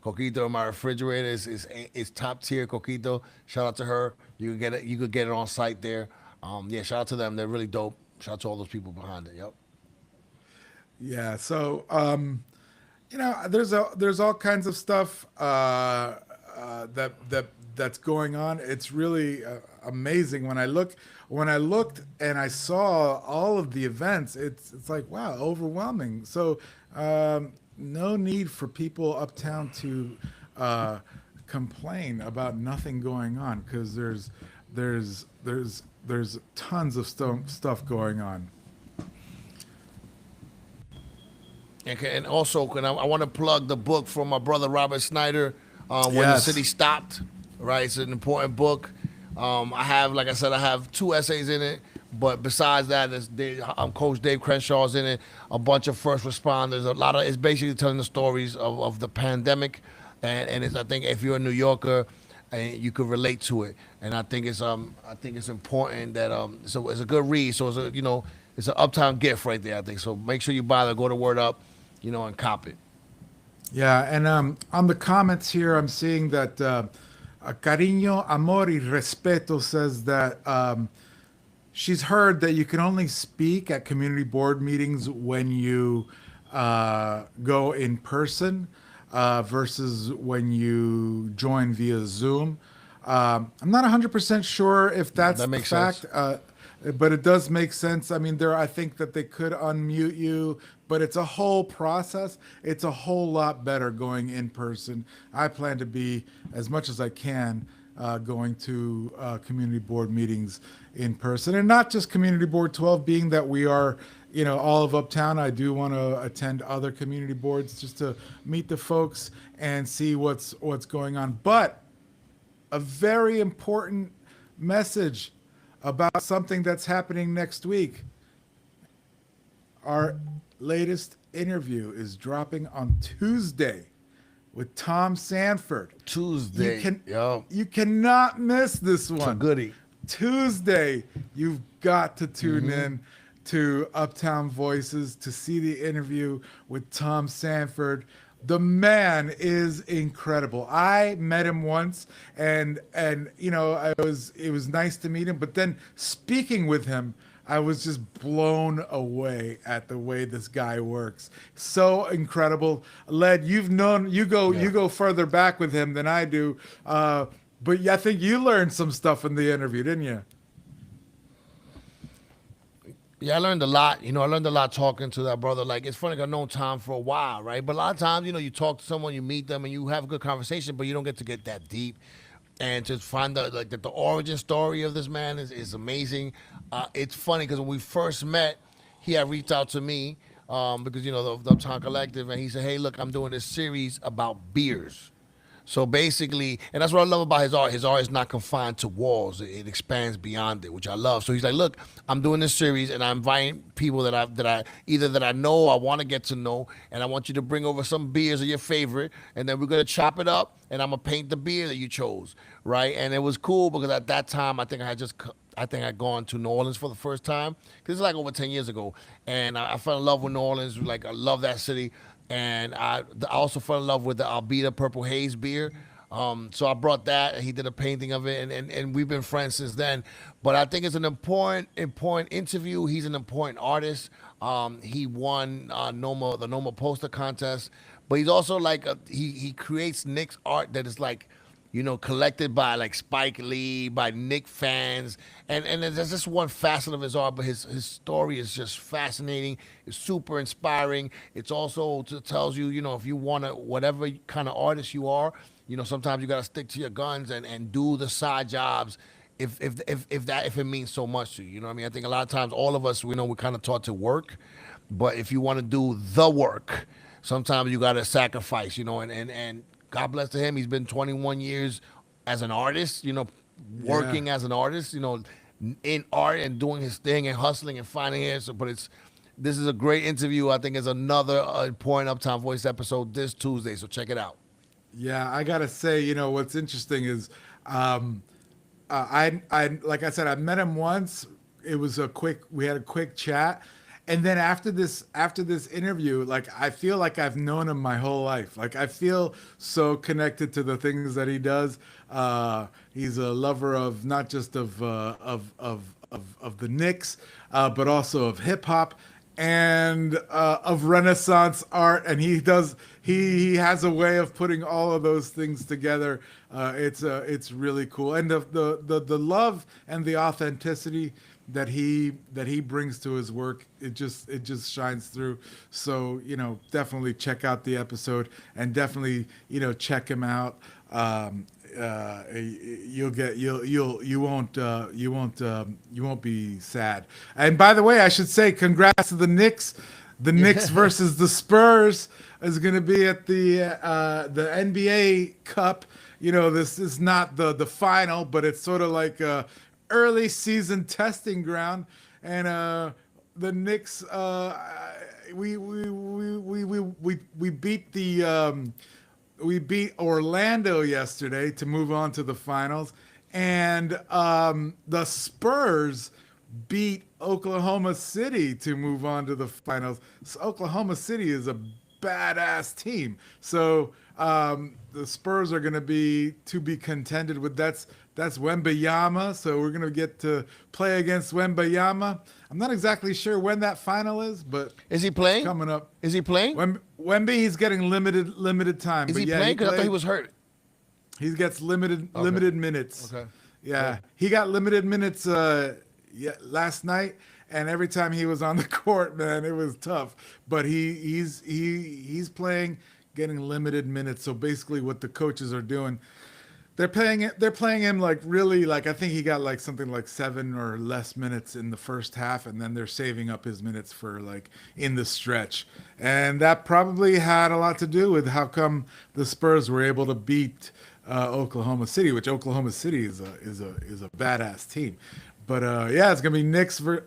Coquito in my refrigerator. It's top tier Coquito. Shout out to her. You could get it. You could get it on site there. Yeah, shout out to them. They're really dope. Shout out to all those people behind it. Yep.
Yeah. So there's all kinds of stuff that's going on. It's really amazing when I looked and I saw all of the events. It's like, wow, overwhelming. So no need for people uptown to complain about nothing going on, because there's tons of stuff going on.
And also, I want to plug the book from my brother Robert Snyder, When the
Yes.
City Stopped. Right, it's an important book. I have 2 essays in it, but besides that, Coach Dave Crenshaw's in it. A bunch of first responders. It's basically telling the stories of the pandemic, and I think if you're a New Yorker, you could relate to it. And I think it's important that so it's a good read. So it's an Uptown gift right there. I think so. Make sure you buy it. Go to Word Up, and cop it.
Yeah, and on the comments here, I'm seeing that Cariño, Amor y Respeto says that she's heard that you can only speak at community board meetings when you go in person versus when you join via Zoom. I'm not 100% sure if that's
That
the
makes
fact.
sense.
But it does make sense. I mean, I think that they could unmute you, but it's a whole process. It's a whole lot better going in person. I plan to be, as much as I can, going to community board meetings in person, and not just Community Board 12, being that we are, all of Uptown. I do want to attend other community boards just to meet the folks and see what's going on. But a very important message about something that's happening next week. Our latest interview is dropping on Tuesday with Tom Sanford.
Tuesday.
You cannot miss this one.
It's a goodie.
Tuesday, you've got to tune in to Uptown Voices to see the interview with Tom Sanford. The man is incredible. I met him once, and it was nice to meet him. But then speaking with him, I was just blown away at the way this guy works. So incredible. Led, you go further back with him than I do. But I think you learned some stuff in the interview, didn't you?
Yeah, I learned a lot. I learned a lot talking to that brother. Like, it's funny, I've known Tom for a while, right? But a lot of times, you talk to someone, you meet them, and you have a good conversation, but you don't get to get that deep. And to find out the origin story of this man is amazing. It's funny because when we first met, he had reached out to me because, the Uptown Collective, and he said, hey, look, I'm doing this series about beers. So basically, and that's what I love about his art. His art is not confined to walls. It expands beyond it, which I love. So he's like, look, I'm doing this series, and I'm inviting people that I know or I want to get to know, and I want you to bring over some beers of your favorite, and then we're gonna chop it up, and I'm gonna paint the beer that you chose, right? And it was cool because at that time, I think I'd gone to New Orleans for the first time, because it's like over 10 years ago, and I fell in love with New Orleans. Like, I love that city. And I also fell in love with the Albita Purple Haze beer. So I brought that. He did a painting of it, and we've been friends since then. But I think it's an important interview. He's an important artist. He won the Noma poster contest, but he's also like he creates Nick's art that is like, collected by like Spike Lee, by Nick fans, and there's just one facet of his art, but his story is just fascinating. It's super inspiring. It's also tells you, if you want to, whatever kind of artist you are, sometimes you got to stick to your guns and do the side jobs. If it means so much to you, you know what I mean. I think a lot of times all of us, we're kind of taught to work, but if you want to do the work, sometimes you got to sacrifice, and God bless to him. He's been 21 years as an artist, working as an artist, in art and doing his thing and hustling and finding it. So, this is a great interview. I think it's another important Uptown Voice episode this Tuesday. So check it out.
Yeah, I gotta say, what's interesting is, I like I said, I met him once. We had a quick chat, and then after this interview, like I feel like I've known him my whole life. Like I feel so connected to the things that he does. He's a lover of not just of the Knicks, but also of hip hop and of Renaissance art, and he has a way of putting all of those things together. It's really cool, and the love and the authenticity that he brings to his work, it just shines through. So definitely check out the episode, and definitely check him out. You won't be sad. And by the way, I should say congrats to the Knicks. The Knicks versus the Spurs is going to be at the NBA Cup. This is not the final, but it's sort of like a early season testing ground. And the Knicks, we beat we beat Orlando yesterday to move on to the finals, and the Spurs beat Oklahoma City to move on to the finals. So Oklahoma City is a badass team. So the Spurs are going to be contended with. That's Wembayama. So we're going to get to play against Wembayama. I'm not exactly sure when that final is, but
is he playing?
It's coming up.
Is he playing?
Wemby, he's getting limited time.
Is
but
he
yeah,
playing? Because I thought he was hurt.
He gets limited minutes.
Okay.
Yeah, he got limited minutes last night, and every time he was on the court, man, it was tough. But he's playing, getting limited minutes. So basically, what the coaches are doing, they're playing him like really, like I think he got like something like 7 or less minutes in the first half, and then they're saving up his minutes for like in the stretch. And that probably had a lot to do with how come the Spurs were able to beat Oklahoma City, which Oklahoma City is a badass team. But yeah, it's gonna be Knicks versus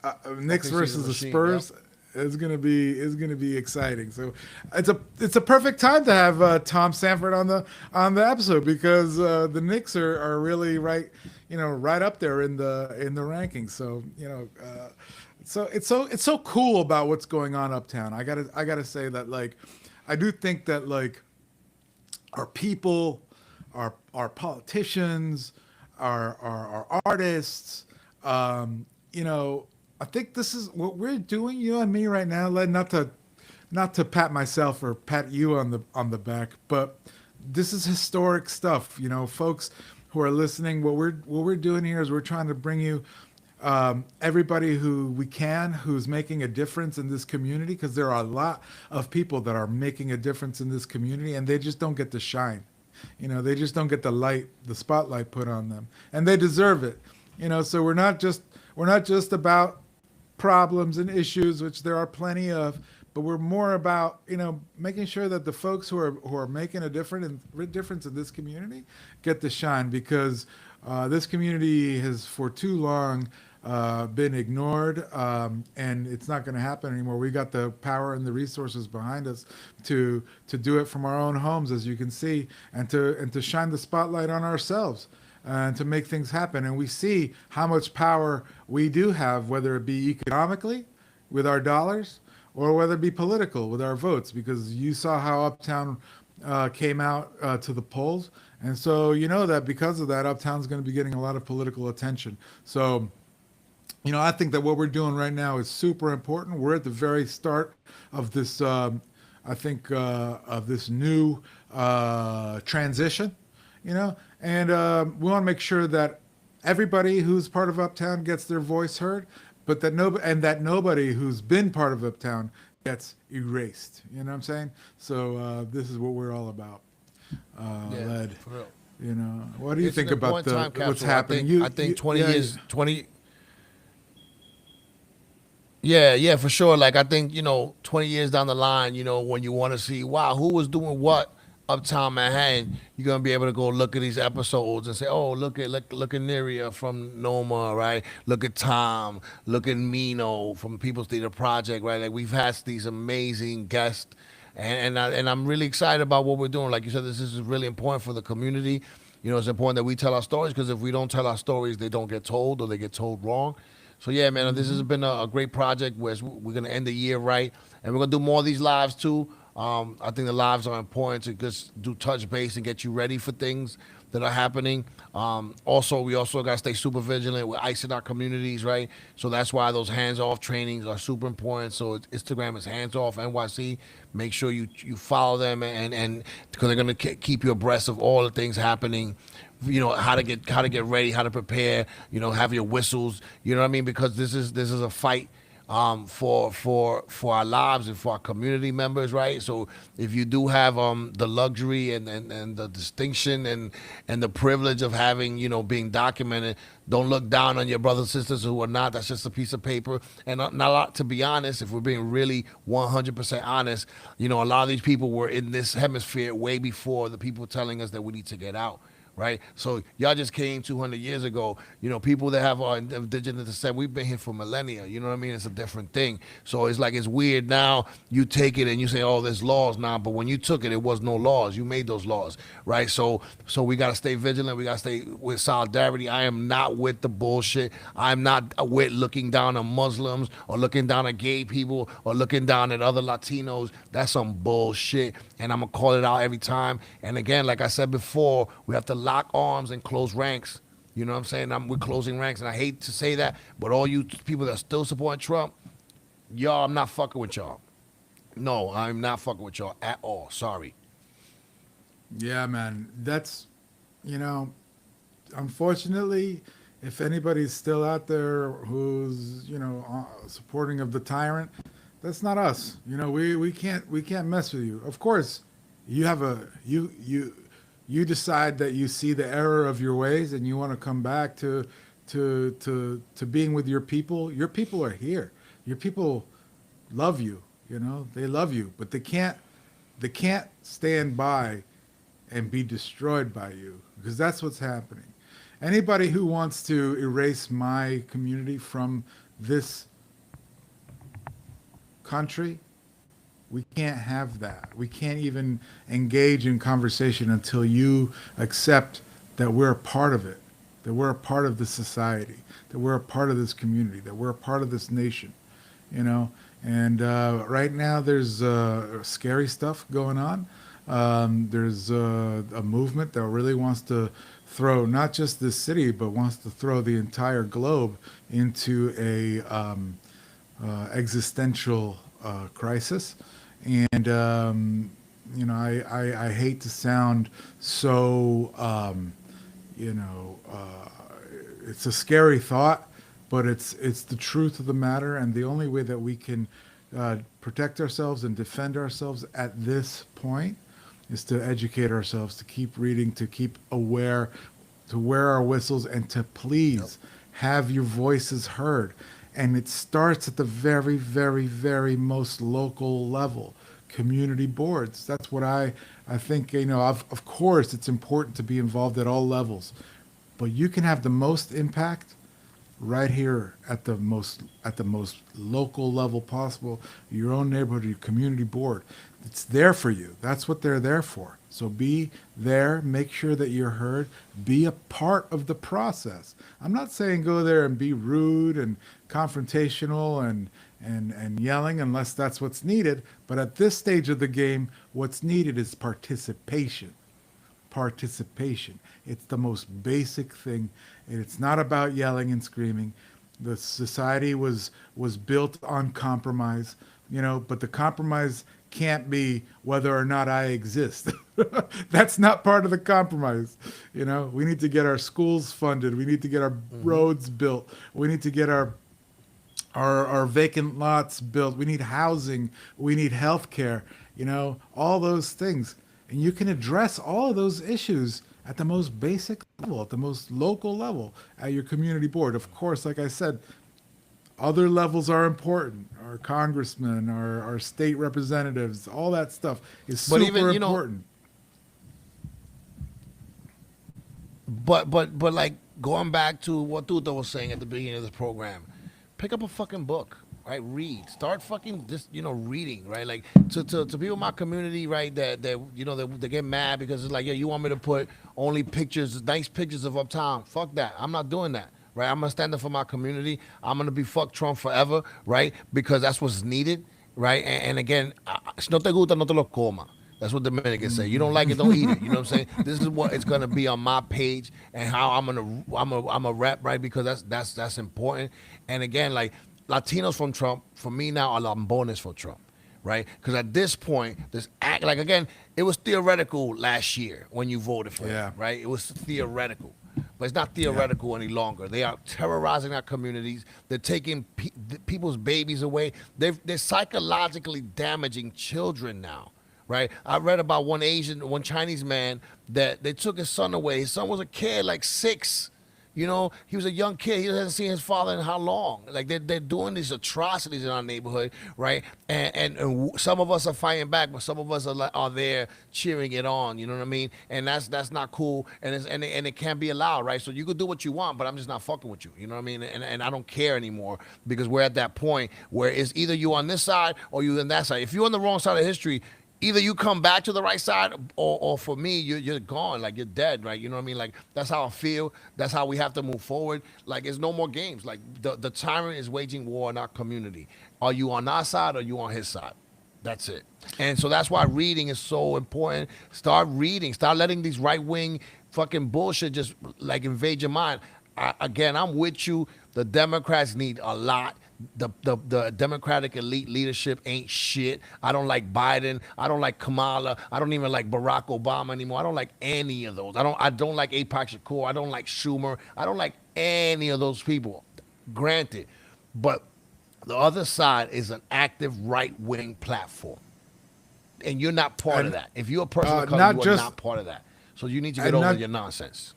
the Spurs. Yep. It's gonna be exciting. So it's a perfect time to have Tom Sanford on the episode, because the Knicks are really right up there in the rankings. So so it's so cool about what's going on uptown. I gotta say that, like, I do think that, like, our people, our politicians, our artists, I think this is what we're doing, you and me right now. Not to pat myself or pat you on the back, but this is historic stuff. Folks who are listening, what we're doing here is we're trying to bring you everybody who we can, who's making a difference in this community, because there are a lot of people that are making a difference in this community, and they just don't get to shine. They just don't get the spotlight put on them, and they deserve it. So we're not just about problems and issues, which there are plenty of, but we're more about making sure that the folks who are making a difference in this community get to shine, because this community has for too long been ignored, and it's not going to happen anymore. We got the power and the resources behind us to do it from our own homes, as you can see, and to shine the spotlight on ourselves and to make things happen. And we see how much power we do have, whether it be economically with our dollars, or whether it be political with our votes, because you saw how Uptown came out to the polls. And so you know that because of that, Uptown's going to be getting a lot of political attention. So I think that what we're doing right now is super important. We're at the very start of this, I think, of this new transition, and we want to make sure that everybody who's part of Uptown gets their voice heard, but that nobody who's been part of Uptown gets erased. You know what I'm saying? So this is what we're all about.
Yeah,
Led.
for real.
What do you
It's
think
an
about
important time
what's
capsule.
happening?
I think 20
yeah,
years, 20. Yeah, for sure. Like I think 20 years down the line, when you want to see, wow, who was doing what uptown Manhattan, you're gonna be able to go look at these episodes and say, oh, look at Neria from Noma, right? Look at Tom, look at Mino from People's Theater Project, right? Like we've had these amazing guests. And I'm really excited about what we're doing. Like you said, this is really important for the community. It's important that we tell our stories because if we don't tell our stories, they don't get told or they get told wrong. So yeah, man, this has been a great project. Where we're gonna end the year right, and we're gonna do more of these lives too. I think the lives are important to just do touch base and get you ready for things that are happening. Also, we also got to stay super vigilant. We're icing our communities, right? So that's why those hands-off trainings are super important. So Instagram is hands-off NYC. Make sure you follow them and because they're gonna keep you abreast of all the things happening. How to get ready, how to prepare. Have your whistles. You know what I mean? Because this is a fight for our lives and for our community members, right? So if you do have the luxury and the distinction and the privilege of having being documented, don't look down on your brothers and sisters who are not. That's just a piece of paper. And not a lot, to be honest, if we're being really 100% honest, a lot of these people were in this hemisphere way before the people telling us that we need to get out. Right, so y'all just came 200 years ago. People that have our indigenous descent, we've been here for millennia. You know what I mean? It's a different thing. So it's like it's weird now. You take it and you say, "Oh, there's laws now," but when you took it, it was no laws. You made those laws, right? So we gotta stay vigilant. We gotta stay with solidarity. I am not with the bullshit. I'm not with looking down on Muslims or looking down at gay people or looking down at other Latinos. That's some bullshit, and I'm gonna call it out every time. And again, like I said before, we have to lock arms and close ranks. You know what I'm saying? We're closing ranks, and I hate to say that, but all you people that are still supporting Trump, y'all, I'm not fucking with y'all. No, I'm not fucking with y'all at all. Sorry.
Yeah, man. That's, you know, unfortunately, if anybody's still out there who's, supporting of the tyrant, that's not us. We can't mess with you. Of course, you have you decide that you see the error of your ways and you want to come back to being with your people. Your people are here. Your people love you. They love you, but they can't stand by and be destroyed by you, because that's what's happening. Anybody who wants to erase my community from this country, we can't have that. We can't even engage in conversation until you accept that we're a part of it, that we're a part of this society, that we're a part of this community, that we're a part of this nation, And right now there's scary stuff going on. There's a movement that really wants to throw not just this city, but wants to throw the entire globe into a existential crisis. And I hate to sound so it's a scary thought, but it's the truth of the matter. And the only way that we can protect ourselves and defend ourselves at this point is to educate ourselves, to keep reading, to keep aware, to wear our whistles, and to please have your voices heard. And it starts at the very, very, very most local level, community boards. That's what I think, of course, it's important to be involved at all levels, but you can have the most impact right here at the most local level possible, your own neighborhood, your community board. It's there for you. That's what they're there for. So be there, make sure that you're heard, be a part of the process. I'm not saying go there and be rude and confrontational and yelling unless that's what's needed. But at this stage of the game, what's needed is participation. Participation. It's the most basic thing. And it's not about yelling and screaming. The society was built on compromise, but the compromise can't be whether or not I exist. That's not part of the compromise. We need to get our schools funded. We need to get our roads built. We need to get our vacant lots built. We need housing. We need health care. All those things. And you can address all of those issues at the most basic level, at the most local level, at your community board. Of course, like I said, other levels are important. Our congressmen, our state representatives, all that stuff is super important.
But like going back to what Tuto was saying at the beginning of this program, pick up a fucking book, right? Read. Start fucking just reading, right? Like to people in my community, right? That they get mad because it's like, yeah, you want me to put only pictures, nice pictures of Uptown? Fuck that. I'm not doing that. Right, I'm gonna stand up for my community. I'm gonna be fuck Trump forever, right? Because that's what's needed, right? And again, si no te gusta, no te lo coma. That's what Dominicans say. You don't like it, don't eat it. You know what I'm saying? This is what it's gonna be on my page and how I'm a rep, right? Because that's important. And again, like Latinos from Trump, for me now are Lambones for Trump, right? Because at this point, this act like again, it was theoretical last year when you voted for him, right? It was theoretical. But it's not theoretical any longer. They are terrorizing our communities. They're taking people's babies away. They're psychologically damaging children now, right? I read about one Chinese man that they took his son away. His son was a kid, like 6. He was a young kid. He hasn't seen his father in how long? Like they're doing these atrocities in our neighborhood, right? And some of us are fighting back, but some of us are there cheering it on. You know what I mean? And that's not cool, and it can't be allowed, right? So you could do what you want, but I'm just not fucking with you. You know what I mean? And I don't care anymore because we're at that point where it's either you on this side or you on that side. If you're on the wrong side of history, either you come back to the right side or for me, you're gone, like you're dead, right? You know what I mean? Like that's how I feel. That's how we have to move forward. Like there's no more games. Like the tyrant is waging war in our community. Are you on our side or are you on his side? That's it. And so that's why reading is so important. Start reading. Start letting these right-wing fucking bullshit just like invade your mind. Again, I'm with you. The Democrats need a lot. The Democratic elite leadership ain't shit. I don't like Biden. I don't like Kamala. I don't even like Barack Obama anymore. I don't like any of those. I don't like Apak Shakur. I don't like Schumer. I don't like any of those people. Granted, but the other side is an active right-wing platform, and you're not part of that. If you're a person of color, you are not part of that. So you need to get over your nonsense.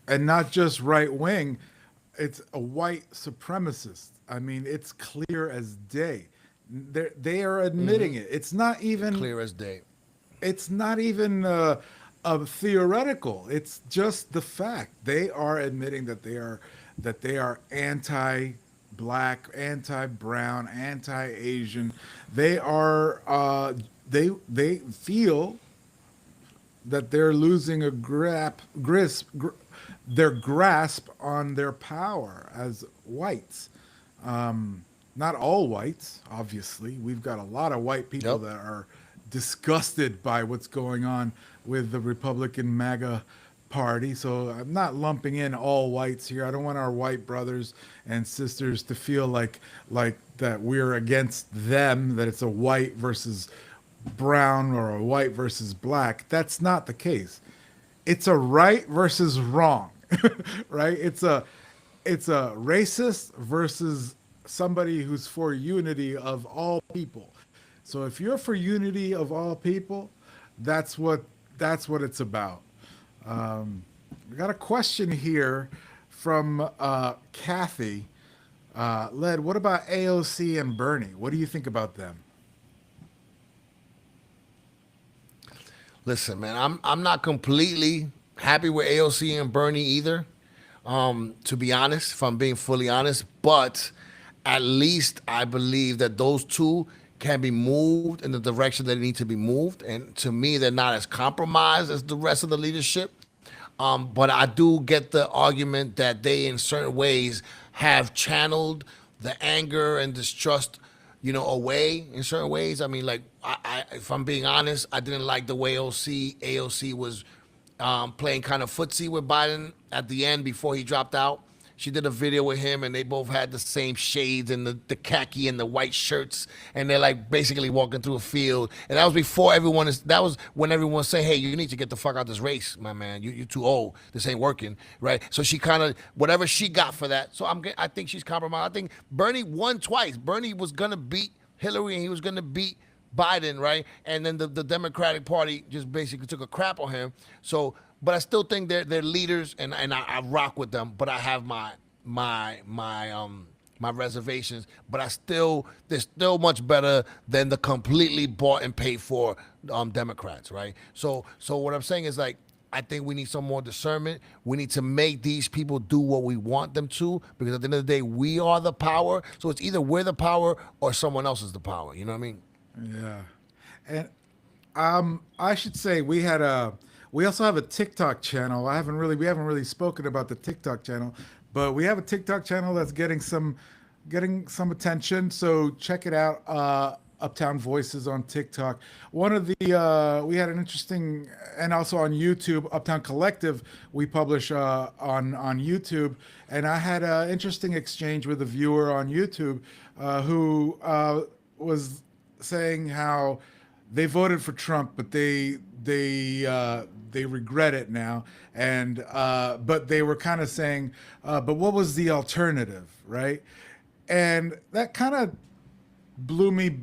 And not just right-wing. It's a white supremacist. I mean, it's clear as day. They are admitting it. It's not even
clear as day.
It's not even theoretical. It's just the fact. They are admitting that they are anti-black, anti-brown, anti-Asian. They are they feel that they're losing their grasp on their power as whites. Not all whites, obviously. We've got a lot of white people that are disgusted by what's going on with the Republican MAGA party. So I'm not lumping in all whites here. I don't want our white brothers and sisters to feel like that we're against them, that it's a white versus brown or a white versus black. That's not the case. It's a right versus wrong, right? It's a racist versus somebody who's for unity of all people. So if you're for unity of all people, that's what it's about. We got a question here from Kathy. Led, what about AOC and Bernie? What do you think about them?
Listen, man, I'm not completely happy with AOC and Bernie either. To be honest, if I'm being fully honest, but at least I believe that those two can be moved in the direction that they need to be moved. And to me, they're not as compromised as the rest of the leadership. But I do get the argument that they, in certain ways, have channeled the anger and distrust, away in certain ways. I mean, like, if I'm being honest, I didn't like the way AOC was playing kind of footsie with Biden at the end before he dropped out. She did a video with him, and they both had the same shades and the khaki and the white shirts, and they're like basically walking through a field. And that was before that was when everyone was saying, "Hey, you need to get the fuck out this race, my man. You're too old. This ain't working, right?" So she kind of whatever she got for that. So I think she's compromised. I think Bernie won twice. Bernie was gonna beat Hillary, and he was gonna beat Biden, right? And then the Democratic Party just basically took a crap on him. So. But I still think they're leaders, and I rock with them. But I have my reservations. But they're still much better than the completely bought and paid for Democrats, right? So what I'm saying is, like, I think we need some more discernment. We need to make these people do what we want them to, because at the end of the day, we are the power. So it's either we're the power or someone else is the power. You know what I mean?
Yeah, and I should say we also have a TikTok channel. We haven't really spoken about the TikTok channel, but we have a TikTok channel that's getting some attention. So check it out. Uptown Voices on TikTok. One of the we had an interesting, and also on YouTube, Uptown Collective. We publish on YouTube, and I had an interesting exchange with a viewer on YouTube who was saying how they voted for Trump, but they regret it now, and but they were kind of saying, but what was the alternative, right? And that kind of blew me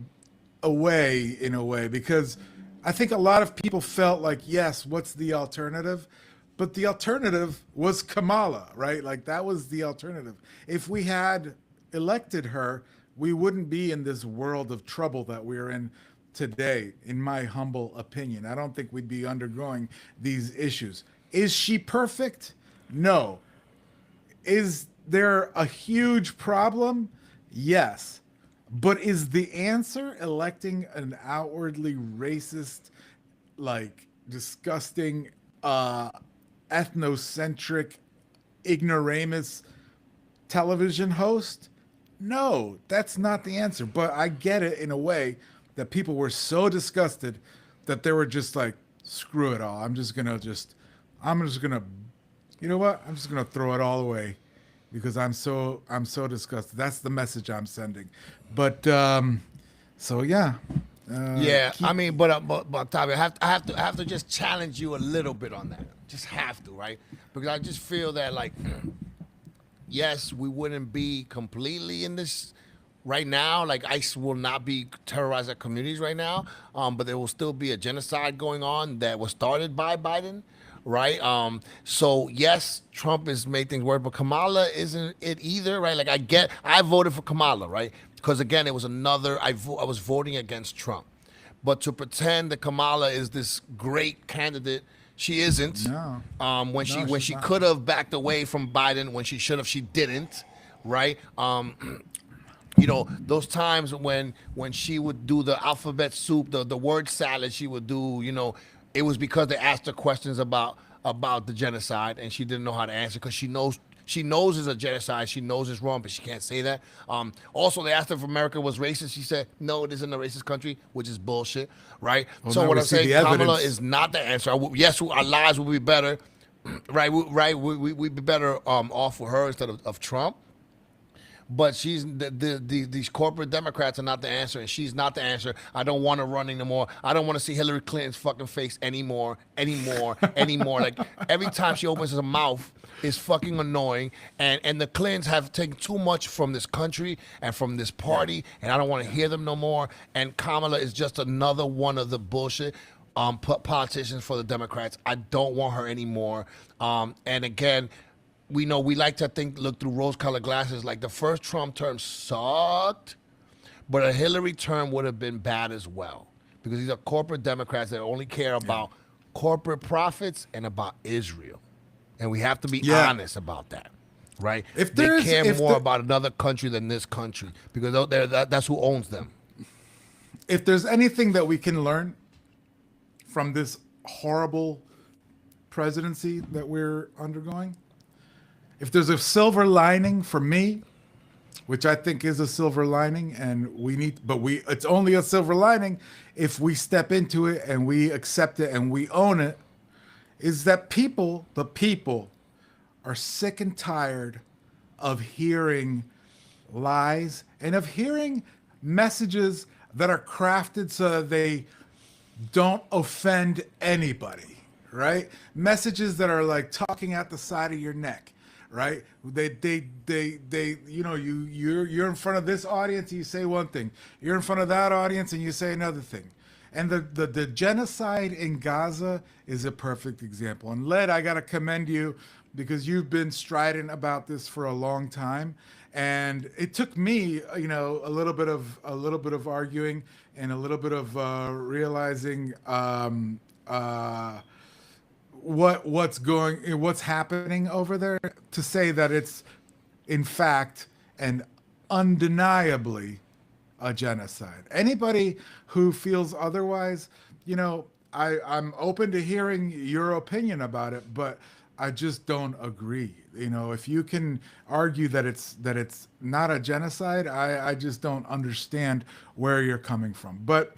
away in a way, because I think a lot of people felt like, yes, what's the alternative? But the alternative was Kamala, right? Like, that was the alternative. If we had elected her, we wouldn't be in this world of trouble that we're in today, in my humble opinion. I don't think we'd be undergoing these issues. Is she perfect? No. Is there a huge problem? Yes. But is the answer electing an outwardly racist, like, disgusting, ethnocentric, ignoramus television host? No, that's not the answer. But I get it in a way that people were so disgusted that they were just like, screw it all. I'm just gonna, you know what? I'm just gonna throw it all away because I'm so disgusted. That's the message I'm sending. But so yeah.
I mean, but Octavio, I have to just challenge you a little bit on that. Just have to, right? Because I just feel that, like, yes, we wouldn't be completely in this right now. Like, ICE will not be terrorizing communities right now, but there will still be a genocide going on that was started by Biden, right? So yes, Trump has made things worse, but Kamala isn't it either, right? Like, I voted for Kamala, right? Because again, it was I was voting against Trump, but to pretend that Kamala is this great candidate, she isn't.
No.
When she could have backed away from Biden, when she should have, she didn't, right? Those times when she would do the alphabet soup, the word salad she would do, it was because they asked her questions about the genocide, and she didn't know how to answer, because she knows it's a genocide. She knows it's wrong, but she can't say that. Also, they asked her if America was racist. She said, no, it isn't a racist country, which is bullshit, right?
Well,
so what I'm saying, Kamala
evidence.
is not the answer. Yes, our lives will be better, right? We'd be better off with her instead of Trump. But these corporate Democrats are not the answer, and she's not the answer. I don't want her running anymore. I don't want to see Hillary Clinton's fucking face anymore. Like, every time she opens her mouth, it's fucking annoying. And the Clintons have taken too much from this country and from this party, and I don't want to hear them no more. And Kamala is just another one of the bullshit politicians for the Democrats. I don't want her anymore. And again, we like to look through rose-colored glasses. Like, the first Trump term sucked, but a Hillary term would have been bad as well, because these are corporate Democrats that only care about corporate profits and about Israel, and we have to be honest about that, right? They care more about another country than this country, because that's who owns them.
If there's anything that we can learn from this horrible presidency that we're undergoing, if there's a silver lining for me, which I think is a silver lining, and it's only a silver lining if we step into it and we accept it and we own it, is that the people are sick and tired of hearing lies and of hearing messages that are crafted so that they don't offend anybody, right? Messages that are like talking out the side of your neck, right? You're in front of this audience and you say one thing. You're in front of that audience and you say another thing. And the genocide in Gaza is a perfect example. And Led, I gotta commend you because you've been strident about this for a long time. And it took me, a little bit of arguing and a little bit of realizing what's happening over there to say that it's in fact and undeniably a genocide. Anybody who feels otherwise, I'm open to hearing your opinion about it, but I just don't agree. If you can argue that it's not a genocide, I just don't understand where you're coming from. But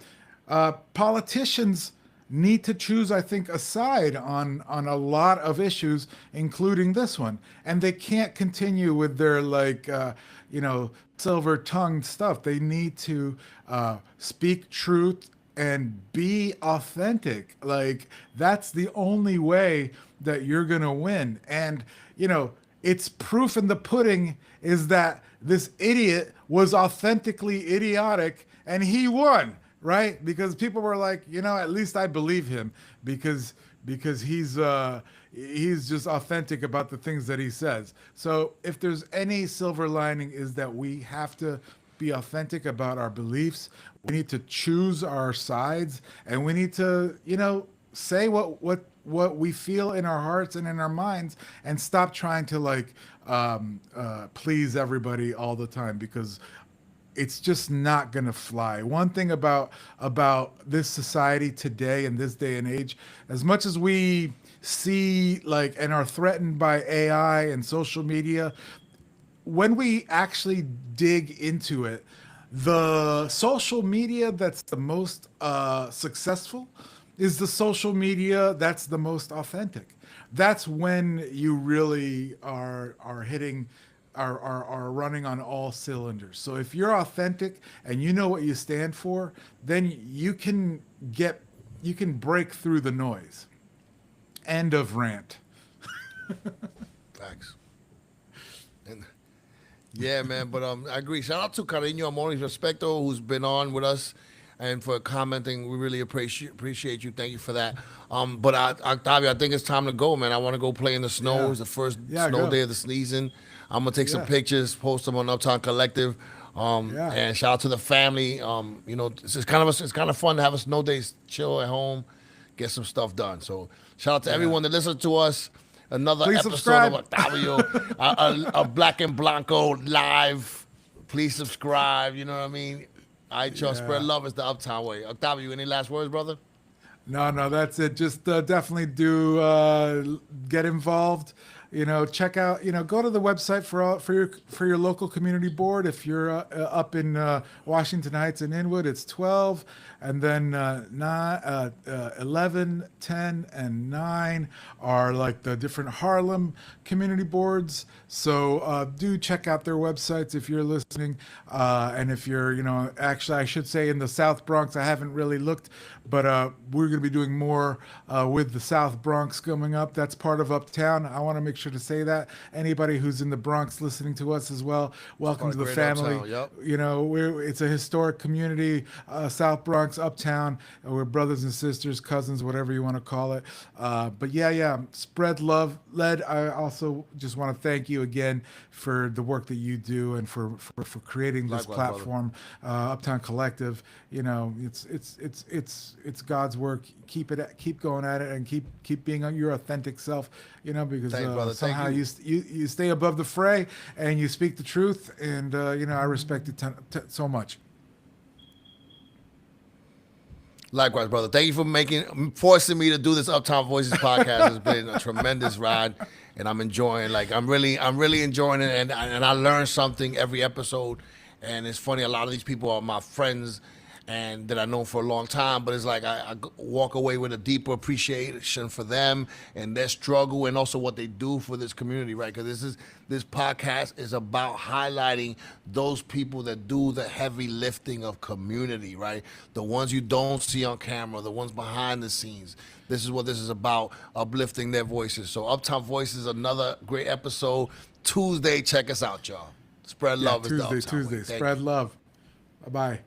politicians need to choose, I think, a side on a lot of issues, including this one. And they can't continue with their silver-tongued stuff. They need to speak truth and be authentic. Like, that's the only way that you're gonna win. And it's proof in the pudding is that this idiot was authentically idiotic and he won, right? Because people were like, at least I believe him because he's just authentic about the things that he says. So if there's any silver lining is that we have to be authentic about our beliefs. We need to choose our sides, and we need to, say what we feel in our hearts and in our minds, and stop trying to please everybody all the time, because it's just not gonna fly. One thing about this society today in this day and age, as much as we see and are threatened by AI and social media, when we actually dig into it, the social media that's the most successful is the social media that's the most authentic. That's when you really are hitting are running on all cylinders. So if you're authentic and you know what you stand for, then you can break through the noise. End of rant.
Facts. And yeah, man, but I agree. Shout out to Cariño Amores Respecto, who's been on with us and for commenting. We really appreciate you. Thank you for that. But Octavio, I think it's time to go, man. I want to go play in the snow.
Yeah.
It's the first
Yeah,
snow
go.
day of the season. I'm gonna take some
Yeah.
pictures, post them on Uptown Collective.
Yeah.
And shout out to the family. It's kind of fun to have a snow day, chill at home, get some stuff done. So shout out to everyone that listens to us. Another
Please
episode
subscribe.
of Octavio, a Black and Blanco live. Please subscribe. You know what I mean? Y'all spread love. It's the Uptown way. Octavio, any last words, brother?
No, that's it. Just definitely do get involved. Check out. Go to the website for your local community board. If you're up in Washington Heights and Inwood, it's 12, and then 11, 10, and 9 are like the different Harlem community boards. So do check out their websites if you're listening, and if you're, actually I should say in the South Bronx. I haven't really looked, but we're going to be doing more with the South Bronx coming up. That's part of Uptown. I want to make sure to say that. Anybody who's in the Bronx listening to us as well, welcome to the
Great
family.
Uptown, yep.
It's a historic community, South Bronx, Uptown. We're brothers and sisters, cousins, whatever you want to call it. But yeah, spread love. Led, I also just want to thank you again for the work that you do and for creating this
Likewise,
platform, Uptown Collective. It's God's work. Keep going at it, and keep being your authentic self. Because
Thanks, brother. Thank
somehow
you.
you stay above the fray and you speak the truth, and I respect it so much.
Likewise, brother. Thank you for forcing me to do this Uptown Voices podcast. It's been a tremendous ride. and I'm enjoying. Like I'm really enjoying it, and I learn something every episode. And it's funny, a lot of these people are my friends and that I know for a long time, but it's like I walk away with a deeper appreciation for them and their struggle and also what they do for this community, right? Because this podcast is about highlighting those people that do the heavy lifting of community, right? The ones you don't see on camera, the ones behind the scenes. This is what this is about, uplifting their voices. So Uptown Voices, another great episode. Tuesday, check us out, y'all. Spread love.
Tuesday. Spread love. Bye-bye.